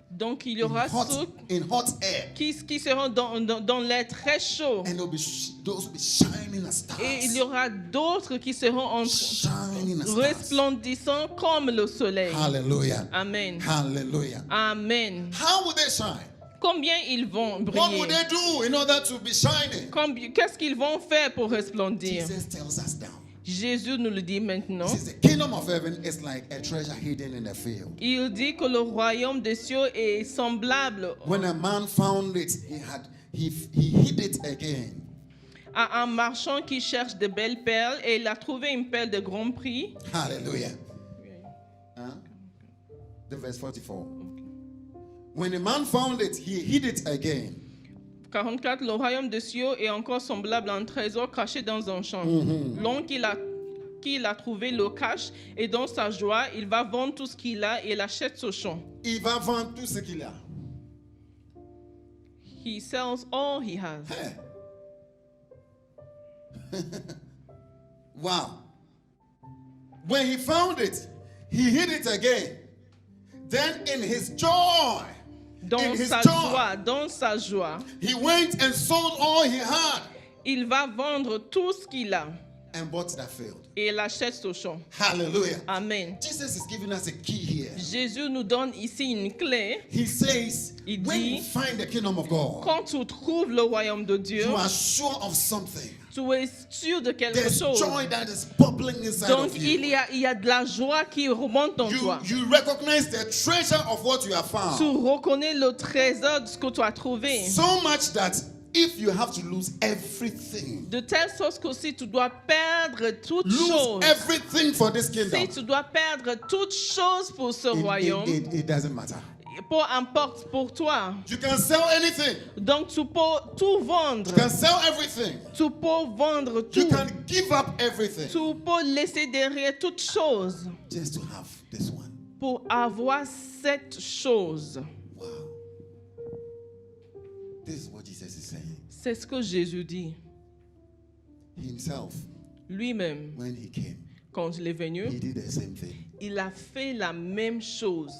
Donc il y aura ceux in hot air, qui seront dans l'air très chaud. and there will be those who be shining as Et il y stars. aura d'autres qui seront Shining as stars. resplendissants comme le soleil. Hallelujah. Amen. Hallelujah. Amen. How will they shine? Combien ils vont What will briller? they do in order to be shining? Qu'est-ce qu'ils vont faire pour resplendir? Jesus tells us now. Jésus nous le dit maintenant. He says the kingdom of heaven is like a treasure hidden in a field. Il dit que le royaume des cieux est semblable When a man found it, he hid it again. à un marchand qui cherche de belles perles et il a trouvé une perle de grand prix. Hallelujah. The verse 44. When a man found it, he hid it again. 44, le royaume des cieux est encore semblable à un trésor caché dans un champ. L'homme qui l'a trouvé le cache et dans sa joie, il va vendre tout ce qu'il a et il achète ce champ. Il va vendre tout ce qu'il a. He sells all he has. Wow. When he found it, he hid it again. Then in his joy, Dans his sa joy, joie, dans sa joie, he went and sold all he had il va vendre tout ce qu'il a and bought that field. et il achète ce champ. Hallelujah. Amen. Jesus is giving us a key here. Jésus nous donne ici une clé. He says, Il when dit, you find the kingdom of God, Quand tu trouves le royaume de Dieu, you are sure of something. tu es sûr de quelque There's chose. joy that is bubbling inside Donc of you. il y a de la joie qui remonte en toi. You recognize the treasure of what you have found. Tu reconnais le trésor de ce que tu as trouvé. So much that if you have to lose everything, De telle sorte que si tu dois perdre toute lose chose, everything for this si kingdom, tu dois perdre toute chose pour ce royaume, it doesn't matter. peu importe pour toi. You can sell anything. Donc tu peux tout vendre. You can sell everything. Tu peux vendre You tout. can give up everything Tu peux laisser derrière toute chose just to have this one. pour avoir cette chose. Wow. This is what Jesus is saying. C'est ce que Jésus dit. Himself, Lui-même, when he came, quand il est venu, he did the same thing. il a fait la même chose.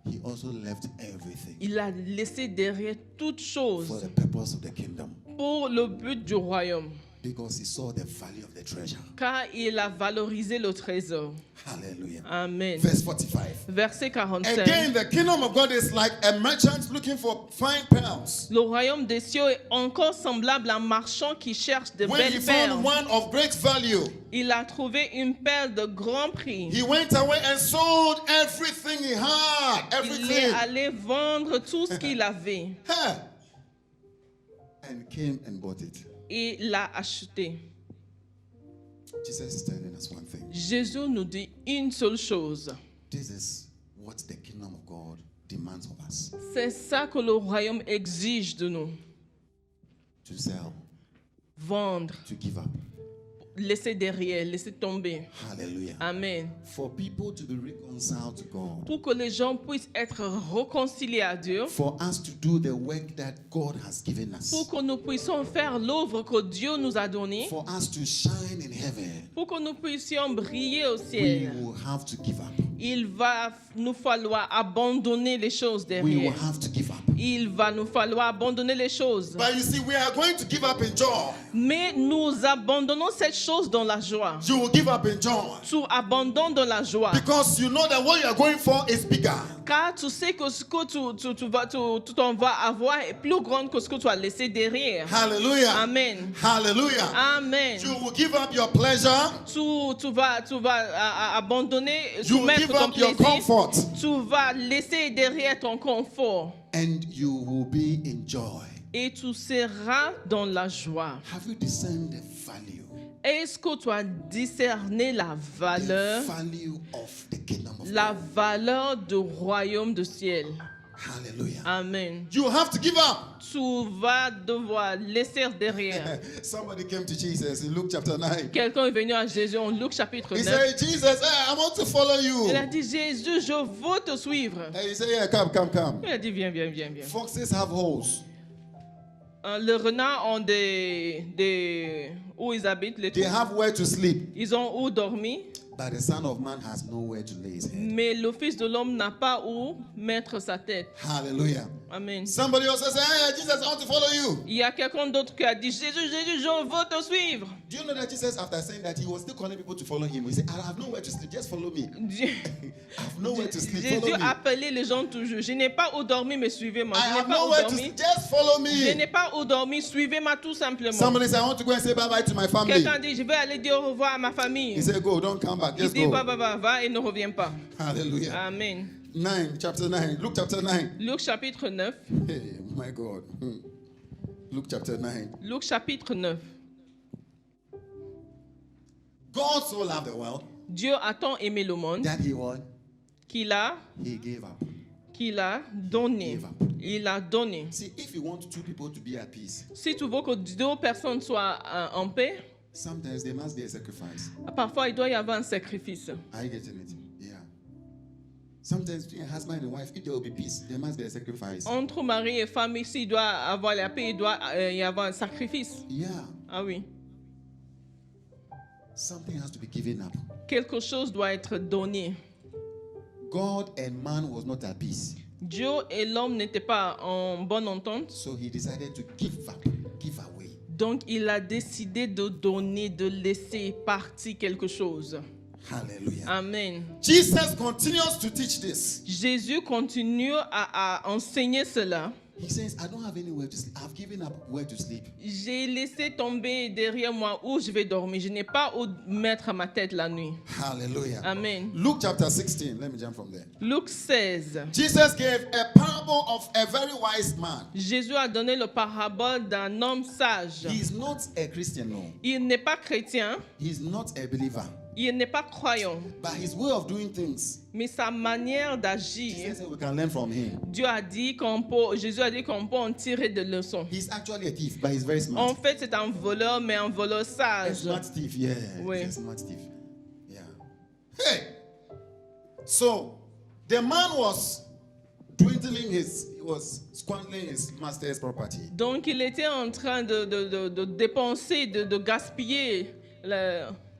He also left everything Il a laissé derrière toute for chose the purpose of the kingdom. pour le but du royaume. Because he saw the value of the treasure. car il a valorisé le trésor. Hallelujah. Amen. Verse 45. Verset 45. Again, the kingdom of God is like a merchant looking for fine pearls. Le royaume des cieux est encore semblable à un marchand qui cherche de When he belles found perles. one of great value, Il a trouvé une perle de grand prix. he went away and sold everything he had. Il est Everything. allé vendre tout ce qu'il avait Huh. And came and bought it. et l'a acheté. Jesus is telling us one thing. Jésus nous dit une seule chose. This is what the kingdom of God demands of us. C'est ça que le royaume exige de nous. To sell, Vendre, to give up. laisser derrière, laisser tomber. Hallelujah. Amen. For people to be reconciled to God. Pour que les gens puissent être réconciliés à Dieu. For us to do the work that God has given us. Pour que nous puissions faire l'œuvre que Dieu nous a donnée. For us to shine in heaven. Pour que nous puissions briller au We ciel. will have to give up. Il va nous falloir abandonner les choses We will derrière. have to give up. Il va nous falloir abandonner les choses. But you see, we are going to give up in joy. Mais nous abandonnons cette chose dans la joie. You will give up in joy. Tu abandonnes dans la joie. Because you know that what you are going for is bigger. Car tu sais que ce que tu t'en vas avoir est plus grand que ce que tu as laissé derrière. Hallelujah. Amen. Hallelujah. Amen. You will give up your pleasure. Tu vas abandonner, You will soumettre give ton up your plaisir. comfort. Tu vas laisser derrière ton confort. And you will be in joy. Et tu seras dans la joie. Have you discerned the value? Est-ce que tu as discerné la valeur, The value of the kingdom of la God. valeur du royaume du ciel? Hallelujah. Amen. You have to give up. Tu vas devoir laisser derrière. Somebody came to Jesus in Luke chapter 9. Quelqu'un est venu à Jésus en Luc chapitre He 9. said, Jesus, hey, I want to follow you. Il a dit, Jésus, je veux te suivre. And he said, yeah, come. Il a dit, viens, viens, viens, viens. Foxes have holes. Les renards ont où ils habitent, les They trous. have where to sleep. Ils ont où dormir, But the Son of Man has nowhere to lay his head. mais le Fils de l'homme n'a pas où mettre sa tête. Hallelujah. Amen. Somebody else says, hey, Jesus, I want to follow you. Il y a quelqu'un d'autre qui a dit, Jésus, Jésus, je veux te suivre. Do you know that Jesus, after saying that, he was still calling people to follow him? He said, I have nowhere to sleep. Just follow me. Dieu- I have nowhere to sleep. Jésus Follow me. appelait les gens toujours. Je n'ai pas où dormir, mais suivez-moi. I Je n'ai have pas où nowhere to dormir. sleep. Just follow Je me. n'ai pas où dormir, suivez-moi tout simplement. Somebody said, I want to go and say bye-bye to my family. Quelqu'un dit, je vais aller dire au revoir à ma famille. He said, go, don't come back. Il Just dit, go. va et ne reviens pas. Hallelujah. Amen. 9, chapter 9. Luke chapter 9. Luc chapitre 9. Hey, my God. Luke chapter 9. Luc chapitre 9. God so loved the world Dieu a tant aimé le monde that he what? qu'il a He gave up. donné. Give up. Il a donné. See, if you want two people to be at peace, Si tu veux que deux personnes soient en paix, sometimes there must be a sacrifice. parfois il doit y avoir un sacrifice. Are you getting it? Yeah. Sometimes between a husband and wife, if there will be peace, there must be a sacrifice. Entre mari et femme, s'il doit avoir la paix, il doit y avoir un sacrifice. Yeah. Ah oui. Something has to be given up. Quelque chose doit être donné. God and man was not at peace. Dieu et l'homme n'étaient pas en bonne entente. So he decided to give up, give away. Donc il a décidé de donner, de laisser partir quelque chose. Hallelujah. Amen. Jesus continues to teach this. Jésus continue à enseigner cela. He says, I don't have anywhere to sleep. I've given up where to sleep. J'ai laissé tomber derrière moi où je vais dormir. Je n'ai pas où mettre ma tête la nuit. Hallelujah. Amen. Luke chapter 16. Let me jump from there. Luc 16. Jesus gave a parable of a very wise man. Jésus a donné le parabole d'un homme sage. He is not a Christian, no. Il n'est pas chrétien, He is not a believer. il n'est pas croyant, But his way of doing things, mais sa manière d'agir, Jesus said we can learn from him. Jésus a dit qu'on peut en tirer des leçons. He's actually a thief, but he's very En smart. fait, c'est un voleur, mais un voleur A sage. smart thief, yeah. Oui. He's a smart thief. Yeah. Hey! So, the man was he was squandering his master's property. Donc, il était en train de dépenser, de gaspiller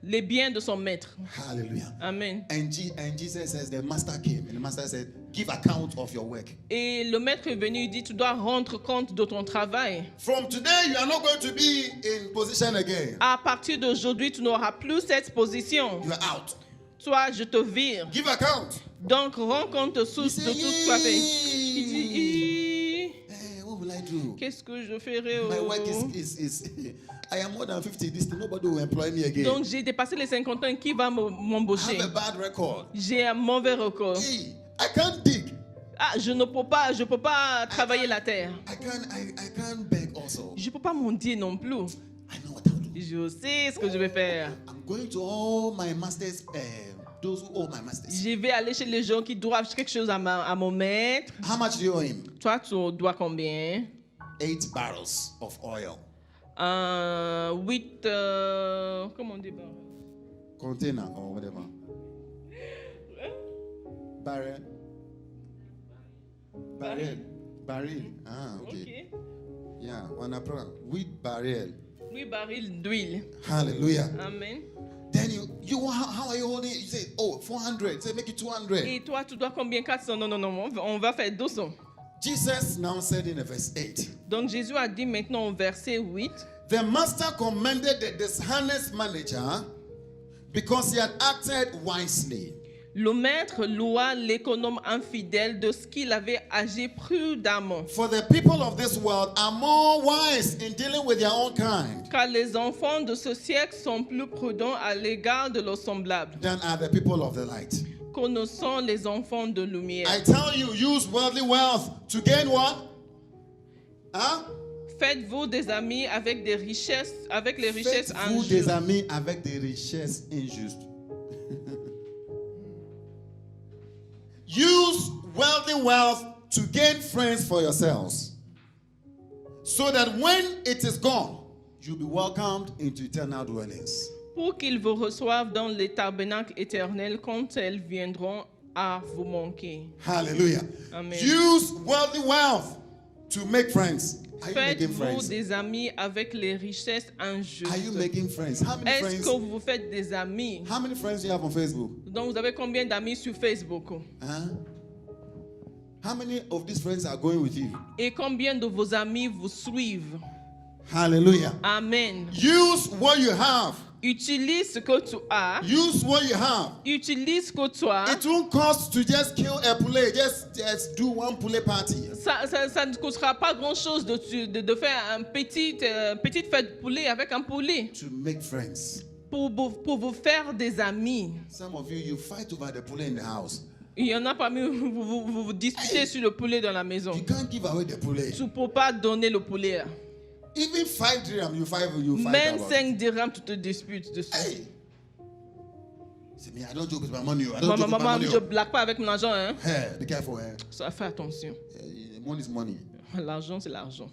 les biens de son maître. Hallelujah. Amen. And Jesus says, the master came, and the master said, give account of your work. Et le maître est venu, il dit, tu dois rendre compte de ton travail. From today, you are not going to be in position again. À partir d'aujourd'hui, tu n'auras plus cette position. You are out. Toi, je te vire. Give account. Donc, rends compte de tout ce que tu as fait. Il dit, Hey, what will I do? qu'est-ce que je ferai? My work is I am more than 50. This nobody will employ me again. Donc, j'ai dépassé les 50 ans. Qui va I m'embaucher? have a bad record. J'ai un mauvais record. Hey, I can't dig. Ah, je peux pas travailler la terre. I can't beg also. Je peux pas mendier non plus. I know what I'll do. Je sais ce que je vais faire. I'm going to all my masters, those who owe my masters. Je vais aller chez les gens qui doivent quelque chose à mon maître. How much do you owe him? Toi, tu dois combien? 8 barrels of oil. 8, comment on dit? Container or whatever. Barrel. Barrel. Ah, okay. Yeah, on apprend. 8 barrel. 8 barils d'huile. Hallelujah. Amen. Then how are you holding it? You say, oh, 400. Say, make it 200. Et toi, tu dois combien? 400? Non, on va faire 200. Jesus now said in verse 8. Donc Jésus a dit maintenant au verset 8. The master commended the dishonest manager because he had acted wisely. Le maître loua l'économe infidèle de ce qu'il avait agi prudemment. For the people of this world are more wise in dealing with their own kind Car les enfants de ce siècle sont plus prudents à l'égard de leurs semblables than are the people of the light. que ne sont les enfants de lumière. I tell you, use worldly wealth to gain what? Huh? Faites-vous des amis avec les richesses Faites-vous injustes. des amis avec des richesses injustes. Use worldly wealth to gain friends for yourselves, so that when it is gone, you'll be welcomed into eternal dwellings. Pour qu'ils vous reçoivent dans les tabernacles éternels quand elles viendront à vous manquer. Hallelujah. Amen. Use worldly wealth to make friends. Are you making Faites-vous friends? des amis avec les richesses injustes. Are you making friends? How many Est-ce que friends? vous faites des amis? How many friends do you have on Facebook? Donc vous avez combien d'amis sur Facebook? Huh? How many of these friends are going with you? Et combien de vos amis vous suivent? Hallelujah. Amen. Use what you have. Utilise ce que tu as. Use what you have. Utilise ce que tu as. It won't cost to just kill a poulet. Just do one poulet party. Ça ne coûtera pas grand-chose de faire une petite fête de poulet avec un poulet. To make friends. Pour vous faire des amis. Some of you fight over the poulet in the house. Il y en a parmi vous disputez sur le poulet dans la maison. You can't give away the poulet. Tu ne peux pas donner le poulet. Even 5 dirham, you fight Même about. 5 dirhams, tu te disputes dessus. Hey. See me, I don't joke with my money. I don't joke with my Maman, money. je ne blague pas avec mon argent. Hein? Hey, be careful. Eh? Ça fait attention. Money is money. L'argent, c'est l'argent.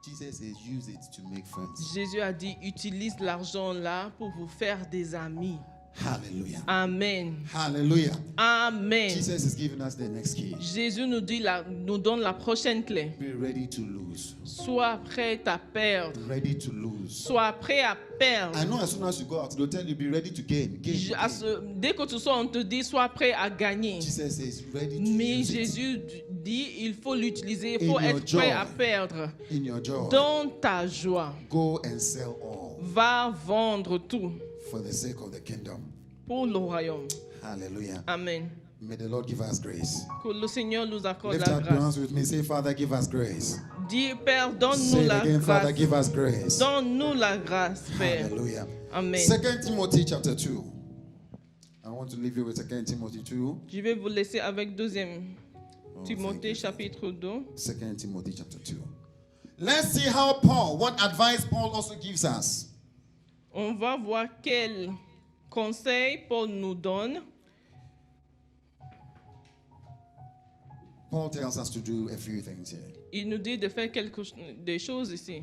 Jesus says, use it to make friends. Jésus a dit, utilise l'argent là pour vous faire des amis. Hallelujah. Amen. Hallelujah. Amen. Jesus is giving us the next key. Jésus nous donne la prochaine clé. Be ready to lose. Sois prêt à perdre. Ready to lose. Sois prêt à perdre. I know as soon as you go out, they'll tell you, be ready to gain. Dès que tu sors, on te dit, sois prêt à gagner. Jesus says, ready to Mais use it. Jésus dit, il faut l'utiliser, il In faut your être prêt joy. à perdre. In your joy, Dans ta joie, go and sell all va vendre tout for the sake of the kingdom. pour le royaume. Hallelujah. Amen. May the Lord give us grace. Que le Seigneur nous accorde Lift la up your grâce. hands with me. Say, Father, give us grace. Dis, Père, Say donne-nous it la again, Father, grâce. give us grace. Donne-nous la grâce, Père. Hallelujah. Amen. 2 Timothy chapter 2. I want to leave you with 2 Timothy 2. Je vais vous laisser avec 2 Oh, Timothée thank you. chapitre 2. 2 Timothy chapter 2. Let's see how Paul, what advice Paul also gives us. On va voir quel conseil Paul nous donne. Paul tells us to do a few things here. Il nous dit de faire des choses ici.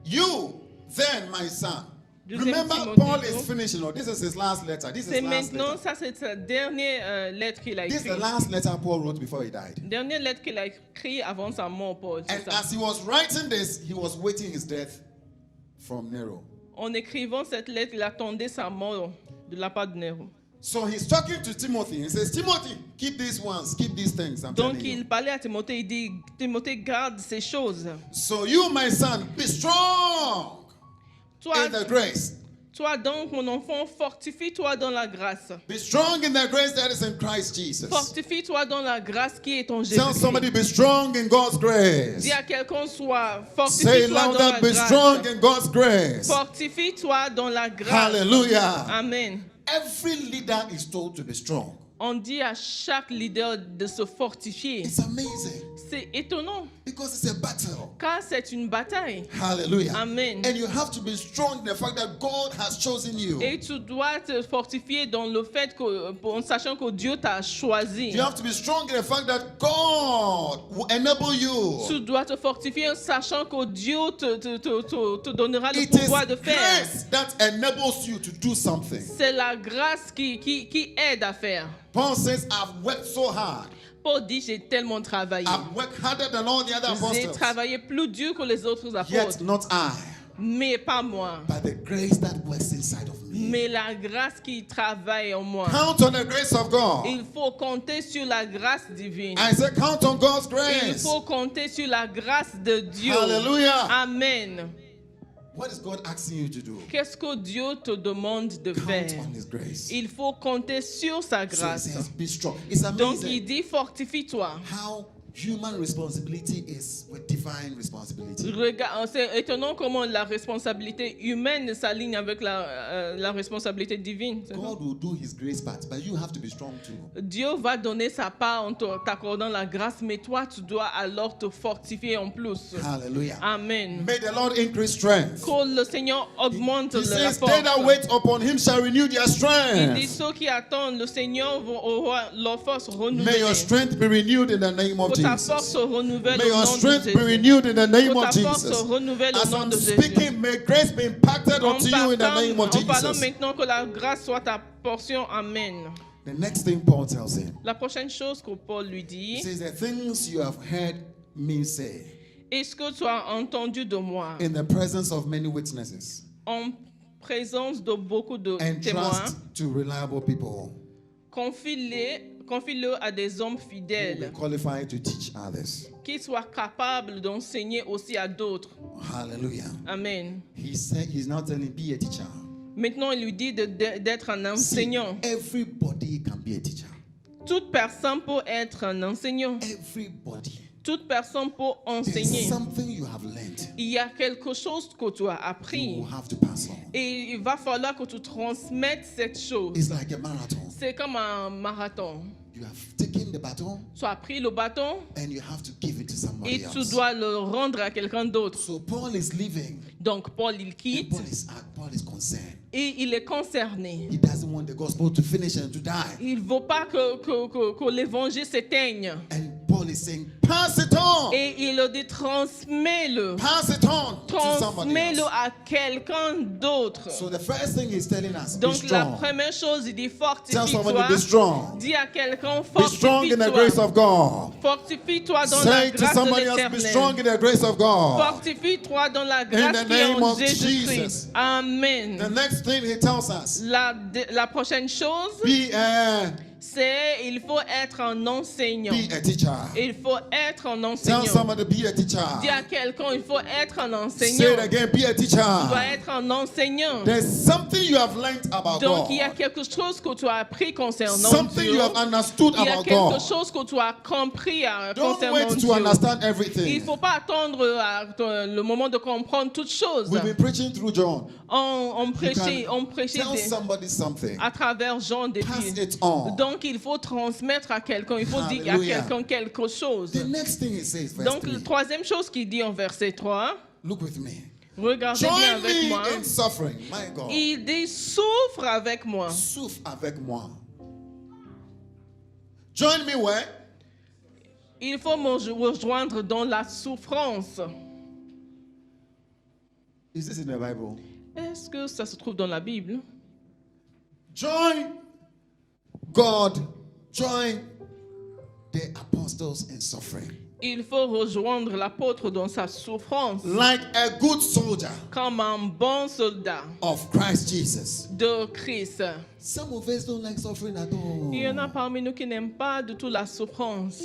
You, then, my son. Deuxième Remember, Timothée Paul 2. is finishing. This is his last letter. This is C'est his last maintenant, letter. ça c'est sa dernière lettre qu'il a This is the écrite. last letter Paul wrote before he died. Dernière lettre qu'il a écrite avant sa mort, Paul. c'est And ça. as he was writing this, he was waiting his death from Nero. En écrivant cette lettre, il attendait sa mort de la part de Néron. So he's talking to Timothy. He says, Timothy, keep these ones, keep these things. I'm Donc telling you. il parlait à Timothée, il dit, Timothée, garde ces choses. So you, my son, be strong Toi, in the grace. toi donc, mon enfant, fortifie-toi dans la grâce. Be strong in the grace that is in Christ Jesus. Fortifie-toi dans la grâce qui est en Tell Jésus. somebody, be strong in God's grace. Dis à quelqu'un, sois Say fortifie-toi dans louder, la be strong grâce. in God's grace. Fortifie-toi dans la grâce. Hallelujah. Amen. Every leader is told to be strong. On dit à chaque leader de se fortifier. It's amazing C'est étonnant, because it's a battle. car c'est une bataille. Hallelujah. Amen. And you have to be strong in the fact that God has chosen you. Et tu dois te fortifier dans le fait que, en sachant que Dieu t'a choisi. You have to be strong in the fact that God will enable you. Tu dois te fortifier en sachant que Dieu te donnera le It is pouvoir de faire. grace that enables you to do something. C'est la grâce qui aide à faire. Paul says, I've worked so hard. Paul dit, j'ai tellement travaillé. I've worked harder than all the other J'ai apostles. travaillé plus dur que les autres Yet apôtres. not I, Mais pas moi. but the grace that works inside of me. Mais la grâce qui travaille en moi. Count on the grace of God. Il faut compter sur la grâce divine. I said, count on God's Il grace. faut compter sur la grâce de Dieu. Hallelujah. Amen. What is God asking you to do? Qu'est-ce que Dieu te demande de Count faire? on His grace. Il faut compter sur sa So he grâce. says, be strong. It's Donc il amazing dit fortifie-toi. how human responsibility is with divine responsibility. Regarde, c'est étonnant comment la responsabilité humaine s'aligne avec la responsabilité divine. C'est ça? God will do His grace part, but you have to be strong too. Dieu va donner sa part en t'accordant la grâce, mais toi, tu dois alors te fortifier en plus. Hallelujah. Amen. May the Lord increase strength. Que le Seigneur augmente He la says, they that force. wait upon Him shall renew their Il dit, strength. ceux qui attendent le Seigneur auront leur force May renouvelée. your strength be renewed in the name of Que ta force Jesus. se renouvelle May au your nom de strength be Jésus. renewed in the name Que of ta force se Jesus. renouvelle au As nom I'm de Jésus. speaking, may grace be impacted En unto you in the name of parlant Jesus. maintenant que la grâce soit ta portion. Amen. The next thing Paul tells him, La prochaine chose que Paul lui he dit, says, the things you have heard me say est-ce que tu as entendu de moi in the presence of many witnesses, en présence de beaucoup de témoins? entrust to reliable people Confie-le à des hommes who will be fidèles qualified to teach others. qui soient capables d'enseigner aussi à d'autres. Hallelujah. Amen. He said he's now telling be a teacher. Maintenant, il lui dit d'être un See, enseignant. everybody can be a teacher. Toute personne peut être un enseignant. Everybody. Toute personne peut There's enseigner. something you have learned. Il y a quelque chose que tu as You appris. will have to pass on. Et il va falloir que tu transmettes cette chose. It's like a marathon. C'est comme un marathon. You have taken the baton Tu as pris le bâton and you have to give it to somebody et tu else. dois le rendre à quelqu'un d'autre. So Paul is leaving. Donc Paul, il And quitte Paul is concerned. et il est concerné. He doesn't want the gospel to finish and to die. Il ne veut pas que l'évangile s'éteigne. And Paul is saying, pass it on. Et il le dit, transmets-le. Pass it on to somebody Transmets-le else. à quelqu'un d'autre. So the first thing he's telling us, be Donc la strong. première chose, il dit, Tell somebody, fortifie-toi. be strong. Dis à quelqu'un, Be strong in the grace fortifie-toi. of God. Fortifie-toi dans la Say to grâce de somebody else, be strong l'Éternel. in the grace of God. Fortifie-toi dans la In grâce the qui est name en of Jésus-Christ. Jesus. Amen. The next thing he tells us, La prochaine chose, be a c'est il faut être un enseignant. teacher. Il faut être un Tell enseignant. somebody, be a teacher. Dis à quelqu'un, il faut être un Say enseignant. it again, be a Tu dois teacher. être un enseignant. There's something you have learned about Donc il y a God. quelque chose que tu as appris concernant Something Dieu. you have understood Il y a about quelque God. chose que tu as compris Don't concernant wait to Dieu. understand Il ne everything. faut pas attendre le moment de comprendre toutes choses. We've been preaching through John. On prêchait Tell somebody something. à travers Jean Pass depuis. it on. Donc il faut transmettre à quelqu'un, il faut dire à Hallelujah. quelqu'un quelque chose. The next thing he says, verse Donc 3. la troisième chose qu'il dit en verset 3, Look with me. regardez bien Join avec moi. me in suffering. My God. Il dit souffre avec moi. Souffre avec moi. Join me where? Il faut me rejoindre dans la souffrance. Is this in the Bible? Est-ce que ça se trouve dans la Bible? Join God. Join the apostles in suffering. Il faut rejoindre l'apôtre dans sa souffrance like a good soldier comme un bon soldat of Christ Jesus. de Christ. Some of us don't like suffering at all. Il y en a parmi nous qui n'aiment pas du tout la souffrance.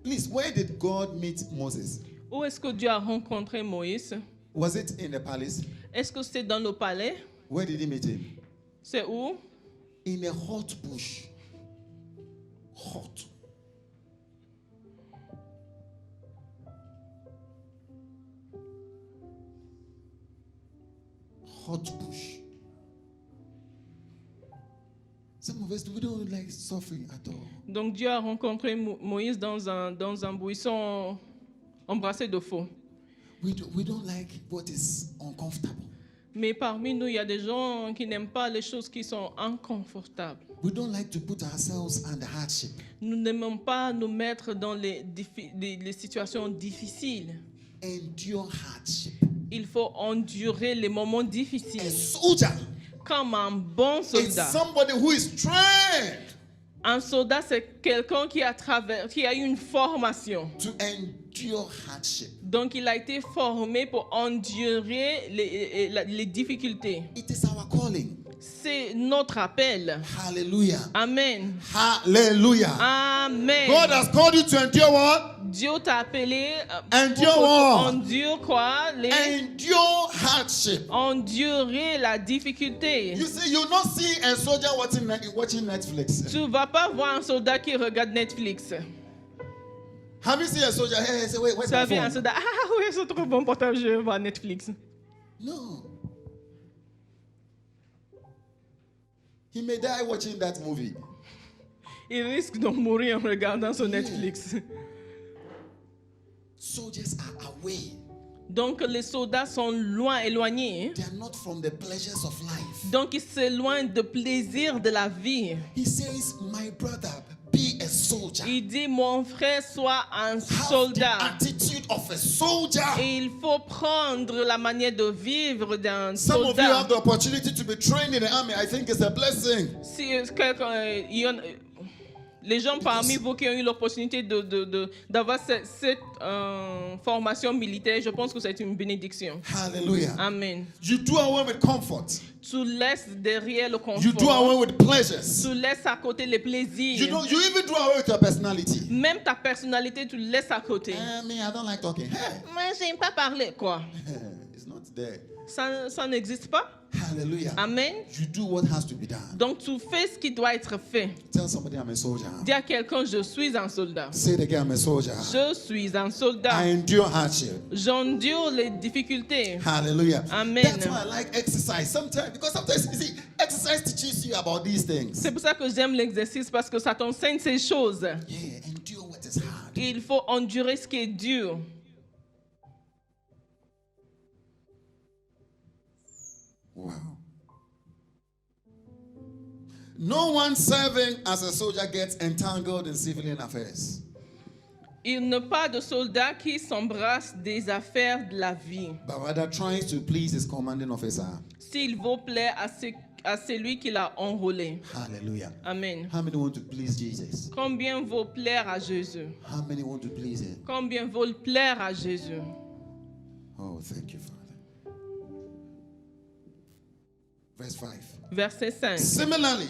Please, where did God meet Moses? Où est-ce que Dieu a rencontré Moïse? Was it in the palace? Est-ce que c'est dans le palais? Where did he meet him? C'est où? In a hot bush. Hot. Hot bush. Some of us, we don't like suffering at all. Donc Dieu a rencontré Moïse dans un buisson embrassé de feu. We don't like what is uncomfortable. Mais parmi nous, il y a des gens qui n'aiment pas les choses qui sont inconfortables. We don't like to put ourselves under hardship. Nous n'aimons pas nous mettre dans les situations difficiles. Endure hardship. Il faut endurer les moments A difficiles soldier comme un bon is soldat. somebody who is trained Un soldat, c'est quelqu'un qui a eu une formation. to endure hardship. Donc, il a été formé pour endurer les difficultés. It is our calling. C'est notre appel. Hallelujah. Amen. Hallelujah. Amen. God has called you to endure what? Dieu t'a appelé Endure pour what? endure quoi? Endure hardship. Endurer la difficulté. You see, you not see a soldier watching Netflix. Tu vas pas voir un soldat qui regarde Netflix. Have you seen a soldier? Hey, say, wait, where's Tu as my vu un phone? soldat? Ah oui, c'est trop bon pour toi, je vais voir Netflix. No. He may die watching that movie. Il risque de mourir en regardant son Netflix. Soldiers are away. Donc les soldats sont loin, éloignés. They are not from the pleasures of life. Donc ils s'éloignent de plaisir de la vie. He says, my brother, be a soldier. Il dit, mon frère, sois un Have the soldat. attitude of a soldier. Et il faut prendre la manière de vivre d'un Some of you soldat. have the opportunity to be trained in the army. I think it's a blessing. Si les gens parmi vous qui ont eu l'opportunité d'avoir cette formation militaire, je pense que c'est une bénédiction. Hallelujah. Amen. You do away with comfort. Tu laisses derrière le You do away confort. with pleasures. Tu laisses à côté les plaisirs. You even do away with your personality. Même ta personnalité, tu le laisses à côté. I don't like talking. Hey. Moi, j'aime pas parler, quoi. It's not there. Ça n'existe pas. Hallelujah. Amen. You do what has to be done. Donc, tu fais ce qui doit être fait. Tell somebody I'm a soldier. Dis à quelqu'un, je suis un soldat. Say it again, I'm a soldier. Je suis un soldat. I endure hardship. J'endure les difficultés. Hallelujah. Amen. That's why I like exercise. Sometimes, you see, exercise teaches you about these things. C'est pour ça que j'aime l'exercice, parce que ça t'enseigne ces choses. Yeah, endure what is hard. Il faut endurer ce qui est dur. Wow. No one serving as a soldier gets entangled in civilian affairs. Il n'y a pas de soldat qui s'embrasse des affaires de la vie. But rather tries to please his commanding officer. S'il veut plaire à celui qui l'a enrôlé. Hallelujah. Amen. How many want to please Jesus? Combien veut plaire à Jésus? How many want to please him? Combien veulent plaire à Jésus? Oh, thank you, Father. Verse 5. Verset 5. Similarly,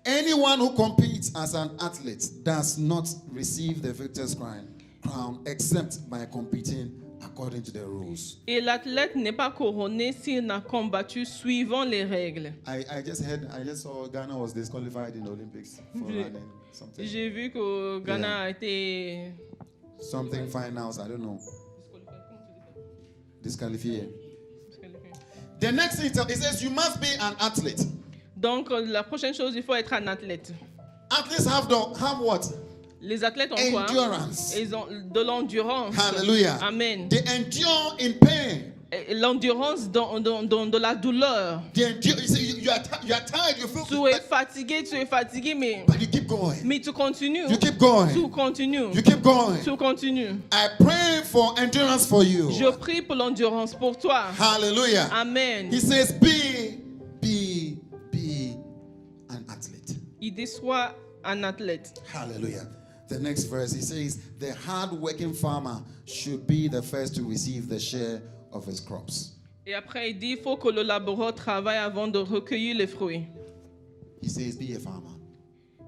anyone who competes as an athlete does not receive the victor's crown except by competing according to the rules. Et l'athlète n'est pas couronné s'il n'a combattu suivant les règles. I just saw Ghana was disqualified in the Olympics for running something. J'ai vu que Ghana a été Something finals, I don't know. Disqualifié. The next thing it says you must be an athlete. Donc la prochaine chose, il faut être un athlète. Athletes have what? Les athlètes ont quoi? Endurance. Ils ont de l'endurance. Hallelujah. Amen. They endure in pain. Et l'endurance dans de la douleur. They endure, you are tired, you feel Tu es fatigué, but you keep going. mais tu continues. You keep going. Tu continues. You keep going. Tu continues. I pray for endurance for you. Je prie pour l'endurance pour toi. Hallelujah. Amen. He says, be an athlete. Il dit sois un athlète. Hallelujah. The next verse, he says, the hard-working farmer should be the first to receive the share of his crops. Et après, il dit, il faut que le laboureur travaille avant de recueillir les fruits. He says, be a farmer.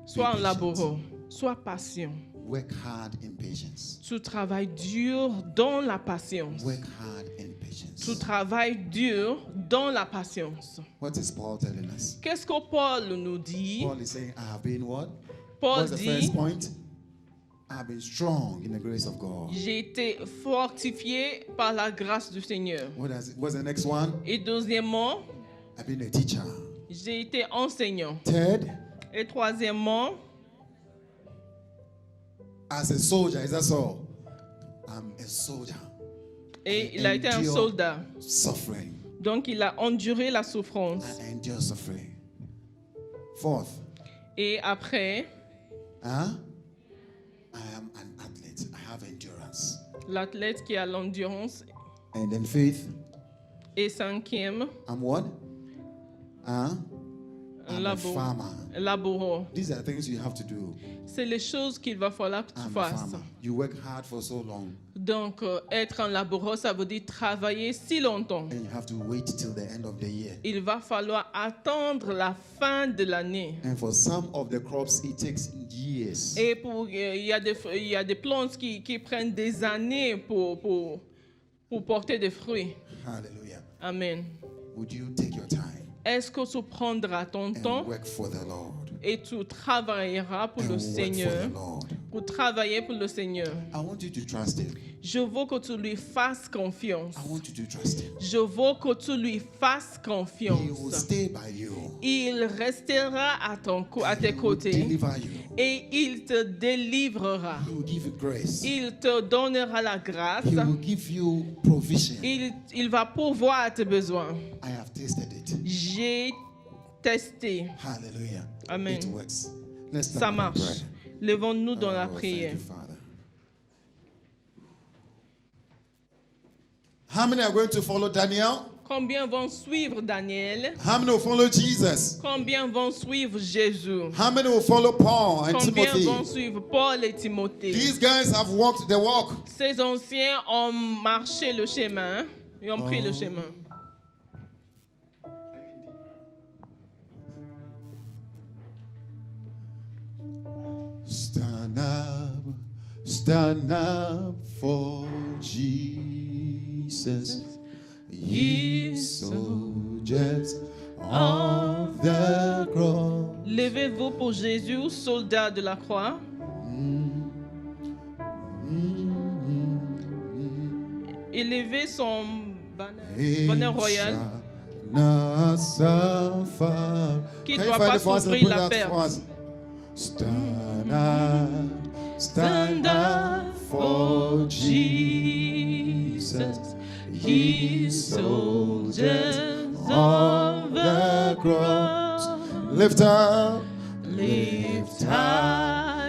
Sois un patient. laboureur, sois patient. Work hard in patience. Tu travailles dur dans la patience. Work hard in patience. Tu travailles dur dans la patience. What is Paul telling us? Qu'est-ce que Paul nous dit? Paul is saying, I have been what? Paul What's the dit, first point? I have been strong in the grace of God. j'ai été fortifié par la grâce du Seigneur. What's the next one? Et deuxièmement, I've been a teacher. j'ai été enseignant. Third, Et troisièmement, as a soldier, is that so? I'm a soldier. et il a été un Endure soldat. Suffering. Donc il a enduré la souffrance. I endure suffering. Fourth, Et après, I am an athlete. I have endurance. l'athlète qui a l'endurance. And then fifth, Et cinquième, I'm what? I'm a labour- farmer. laboureur. These are things you have to do. C'est les choses qu'il va falloir que tu I'm a fasses. farmer. You work hard for so long, Donc, être un laboureur, ça veut dire travailler si longtemps. and you have to wait till the end of the year. Il va falloir attendre la fin de l'année. And for some of the crops, it takes years. Et il y a des plantes qui prennent des années pour porter des fruits. Hallelujah. Amen. Would you take your time Est-ce que tu prendras ton temps and work for the Lord? et tu travailleras pour And le work for Seigneur? the Lord. Pour travailler pour le Seigneur. I want you to trust Him. Je veux que tu lui fasses confiance. I want you to trust Him. Je veux que tu lui fasses He will confiance. stay by you. Il restera à He tes will côtés deliver you. et il te délivrera. He will give you grace. Il te donnera la grâce. He will give you provision. Il va pourvoir à tes besoins. I have tasted it. J'ai testé. Hallelujah. Amen. It works. Let's Ça stand and marche. pray. Levons-nous dans Oh, la thank prière. you, Father. How many are going to follow Daniel? Combien vont suivre Daniel? How many will follow Jesus? Combien vont suivre Jésus? How many will follow Paul and Combien Timothy? vont suivre Paul et Timothée? These guys have walked the walk. Ces anciens ont marché le chemin. Ils ont pris le chemin. Stand up for Jesus, ye soldiers of the cross. Levez-vous pour Jésus, soldat de la croix. Et levez son bonnet royal qui ne doit pas souffrir la perte. Stand up for Jesus, ye soldiers of the cross. Lift up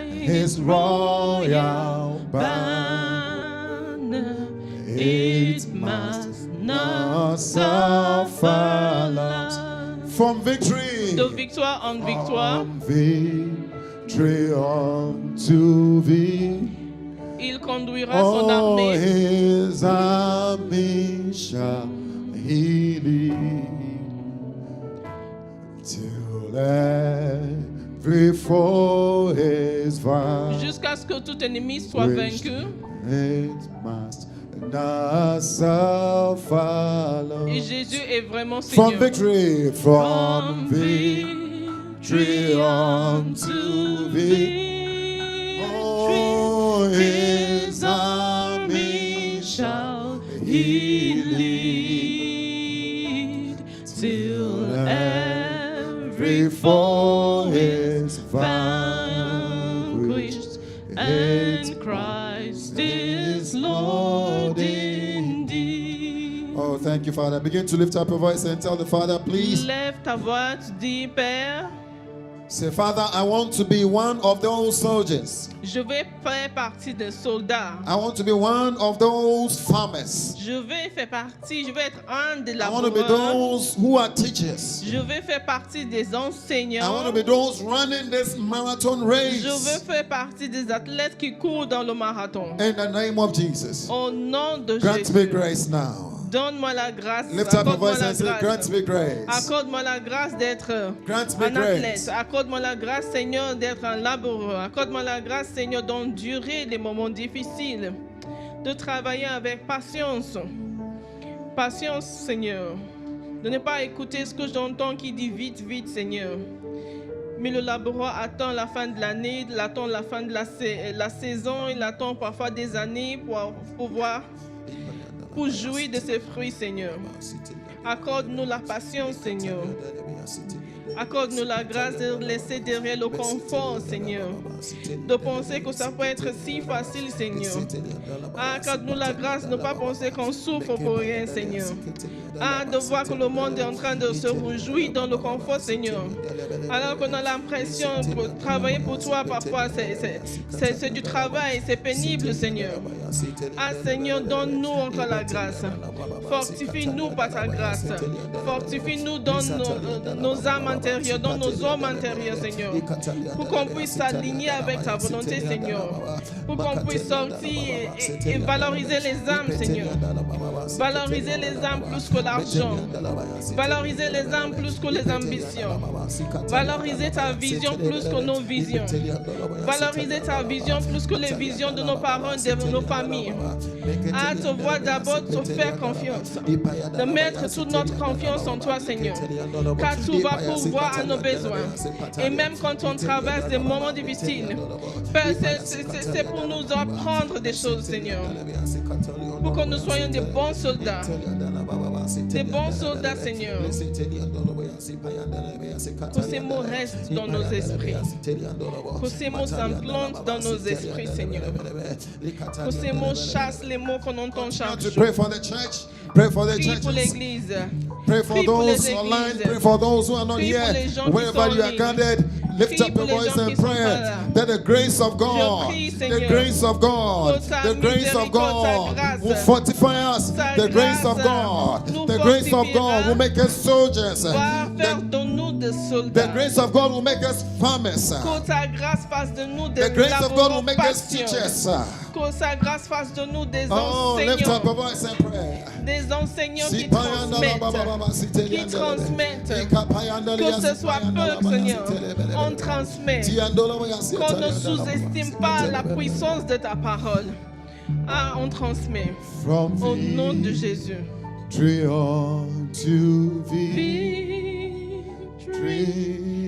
his royal banner. It must not suffer loss. From victory, De victoire en victoire, victory unto thee. il conduira son Oh, armée. his army shall he lead till every foe is vanquished. Jusqu'à ce que tout ennemi soit vaincu. It must not suffer loss. Et Jésus est vraiment From Seigneur. victory, from victory unto thee. Oh, his army shall he lead till every foe is vanquished, and Christ is Lord indeed. Oh, thank you, Father. Begin to lift up your voice and tell the Father, please Lève ta voix, tu dis, Père, Say, Father, I want to be one of those soldiers. Je vais faire partie des soldats. I want to be one of those farmers. Je vais faire partie, je vais être un des I want to be laboureurs. those who are teachers. Je vais faire partie des I want enseignants. to be those running this marathon Je race. veux faire partie des athlètes qui courent dans le marathon. In the name of Jesus. Au nom de Grant me Jésus, grace now. donne-moi la grâce. Lift up your Accorde-moi voice la and say, grâce. grant me grace. Accorde-moi la grâce d'être Grant me un athlète. grace. Accorde-moi la grâce, Seigneur, d'être un laboureur. Accorde-moi la grâce, Seigneur, d'endurer les moments difficiles, de travailler avec patience. Patience, Seigneur. De ne pas écouter ce que j'entends qui dit vite, vite, Seigneur. Mais le laboureur attend la fin de l'année, il attend la fin de la saison, il attend parfois des années pour jouir de ses fruits, Seigneur. Accorde-nous la patience, Seigneur. Accorde-nous la grâce de laisser derrière le confort, Seigneur. De penser que ça peut être si facile, Seigneur. Accorde-nous la grâce de ne pas penser qu'on souffre pour rien, Seigneur. De voir que le monde est en train de se réjouir dans le confort, Seigneur. Alors qu'on a l'impression que travailler pour toi, parfois, c'est du travail, c'est pénible, Seigneur. Seigneur, donne-nous encore la grâce. Fortifie-nous par ta grâce. Fortifie-nous dans nos âmes intérieures, dans nos hommes intérieurs, Seigneur. Pour qu'on puisse s'aligner avec ta volonté, Seigneur. Pour qu'on puisse sortir et valoriser les âmes, Seigneur. Valoriser les âmes plus que l'argent. Valoriser les âmes plus que les ambitions. Valoriser ta vision plus que nos visions. Valoriser ta vision plus que les visions de nos parents, de nos familles. Te voir d'abord te faire confiance. De mettre toute notre confiance en toi, Seigneur. Car tu vas pourvoir à nos besoins. Et même quand on traverse des moments difficiles, Père, c'est pour nous apprendre des choses, Seigneur. Pour que nous soyons des bons soldats. Des bons soldats, Seigneur. Que ces mots restent dans nos esprits. Que ces mots s'implantent dans nos esprits, Seigneur. Que ces mots chassent les mots qu'on entend chaque To jour. pray for the church. Pray for the Prie pour churches. l'Église. Pray for Prie pour those les online. églises. Prie for those who are not Prie pour here. les gens qui Wherever sont you en are ligne. gathered, lift Prie up pour your les voice gens and qui sont pas pray là. that the grace of God, prie, the Seigneur, grace of God, pour ta the grace of miséricorde, ta God grâce. will fortify us. Ta The grace of grâce God, nous the grace of fortifiera. God will make us soldiers. Va faire The, de nous des the soldats. grace of God will make us farmers. Que ta grâce fasse de nous des The grace of God will laboureurs make us patients. teachers. Que sa grâce fasse de nous des Oh, lift up your enseignants. voice and pray. Des enseignants qui transmettent. Que ce soit peu, Seigneur. On transmet. Qu'on ne sous-estime pas la puissance de ta parole. On transmet. From Au nom de Jésus. victory unto victory,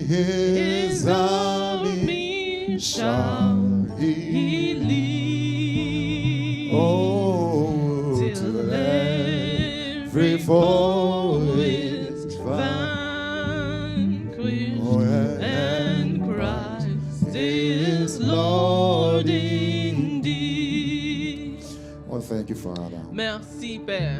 his army shall he lead. Oh, till every foe is vanquished. Oh, yeah. And Christ is Lord indeed. Oh, thank you, Father. Merci, Père.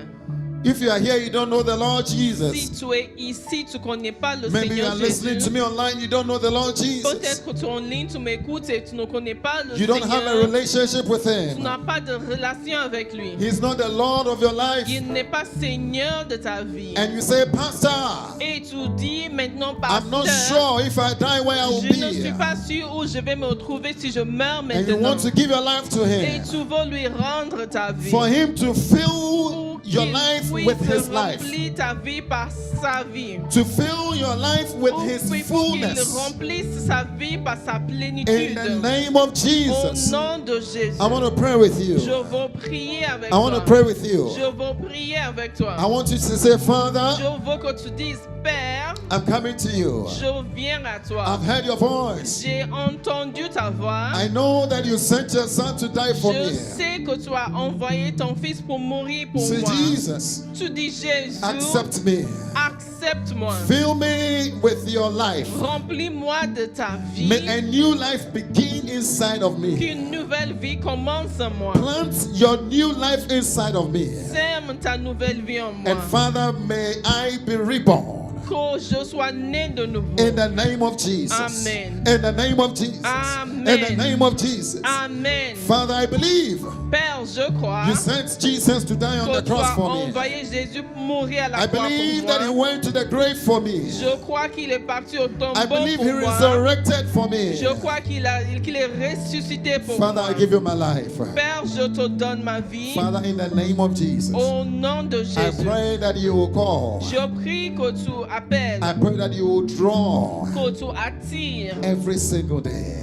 If you are here, you don't know the Lord Si Jesus. tu es ici, tu ne connais pas le Maybe you Seigneur are listening to Jésus. me online, you don't know the Lord Jesus. Peut-être que tu es en ligne, tu m'écoutes et tu ne connais pas le You don't have a Seigneur. relationship with Tu Him. n'as pas de relation avec lui. He's not the Lord of your life. Il n'est pas Seigneur de ta vie. And you say, Pastor, Et tu dis maintenant, I'm not pasteur, sure if I die where I will je ne be. suis pas sûr où je vais me retrouver si je meurs And you maintenant. want to give your life to Et Him. tu veux lui rendre ta vie. For Him to fill Pour your qu'il life puisse with His life. remplir ta vie par sa vie. To fill your life with His Pour qu'il fullness. remplisse sa vie par sa In plénitude. the name of Au Jesus. nom de Jésus. I want to pray with you. Je veux prier avec I want to toi. pray with you. Je veux prier avec toi. I want you to say, Father, Je veux que tu dises, Père, I'm coming to you. je viens à toi. I've heard your voice. J'ai entendu ta voix. I know that you sent your son to die for Je me. sais que tu as envoyé ton fils pour mourir pour Say, moi. Jesus, Tu dis, Jésus, accept me. accepte-moi. Fill me with your life. Remplis-moi de ta vie. May a new life begin inside of me. Qu'une nouvelle vie commence en moi. Plant your new life inside of me. Sème ta nouvelle vie en moi. And Father, may I be reborn. Que je sois né de nouveau. In the name of Jesus. Amen. In the name of Jesus. Amen. In the name of Jesus. Amen. Father, I believe Père, je crois you sent Jesus to die on que the tu cross as for me. envoyé Jésus pour mourir à la I croix believe pour that he moi. went to the grave for me. Je crois qu'il est parti au I tombeau believe pour he moi. resurrected for me. Je crois qu'il est ressuscité pour Father, moi. I give you my life. Père, je te donne ma vie. Father, in the name of Jesus, Au nom de I Jésus. pray that you will call. Je prie que tu appelles, I pray that you will draw que tu attires every single day.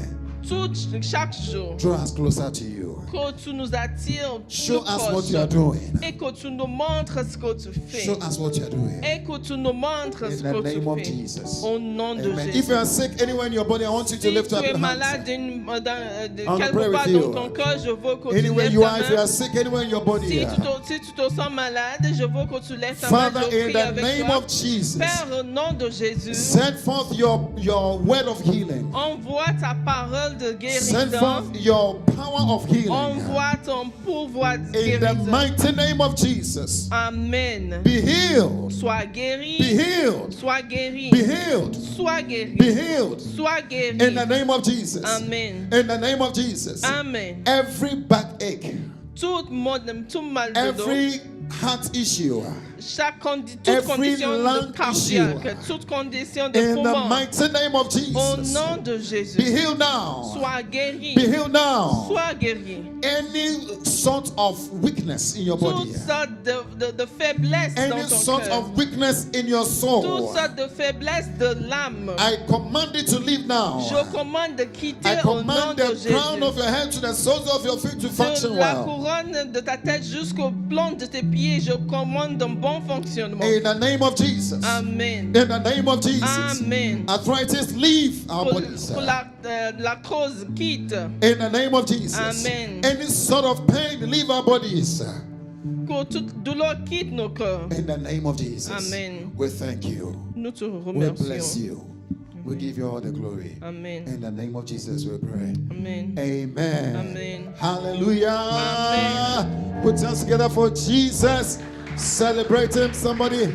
chaque jour. Draw us closer to you. Que tu nous attires Show plus us what proche. you are doing. Et que tu nous montres ce que tu fais. Show us what you are doing. Et que tu nous montres ce In the que tu name of fais. Jesus. Au nom de Amen. If Jésus. you are sick anywhere in your body, I want you to Si lift tu up es your hands. malade I want to quelque pray part with dans you. ton corps, je veux que tu Anywhere lèves you ta are, if you main. are sick anywhere in your body, Si tu te sens malade, je veux que tu lèves ta main. Father, Je in prie the avec name toi. of Jesus, Père, au nom de Jésus, send forth your word of healing. envoie ta parole de Send guérison. forth your power of healing. Envoie ton pouvoir de In the guérison. mighty name of Jesus, Amen. be healed. Sois Be guéri. healed. Sois guéri. Be healed. Sois guéri. Be healed. Sois guéri. In the name of Jesus. Amen. In the name of Jesus. Amen. Every backache, Tout mal de dos, every heart issue, toute every condition lung de cardiaque, issue, toute condition de in the poumon, mighty name of au Jesus, nom de be Jésus, healed now. sois guéri. Be healed now. Sois guéri. Any sort of weakness in your body, Toutes sortes de faiblesses dans any ton sort cœur. of weakness in your Toutes soul, sortes de faiblesses de l'âme. I command it to leave now. Je commande de quitter I au nom command de the crown Jésus. of your head to the soles of your feet to De function la well. couronne de ta tête jusqu'au plomb de tes pieds, je commande un bon fonctionnement. In the name of Jesus. Amen. In the name of Jesus. Amen. Arthritis, leave our bodies. Pour la cause quitte. In the name of Jesus. Amen. Any sort of pain, leave our bodies. Que toute douleur quitte nos corps. In the name of Jesus. Amen. We thank you. Nous te We bless remercions. you. We give you all the glory. Amen. In the name of Jesus we pray. Amen. Amen. Amen. Hallelujah. Amen. Put us together for Jesus. Celebrate him, somebody.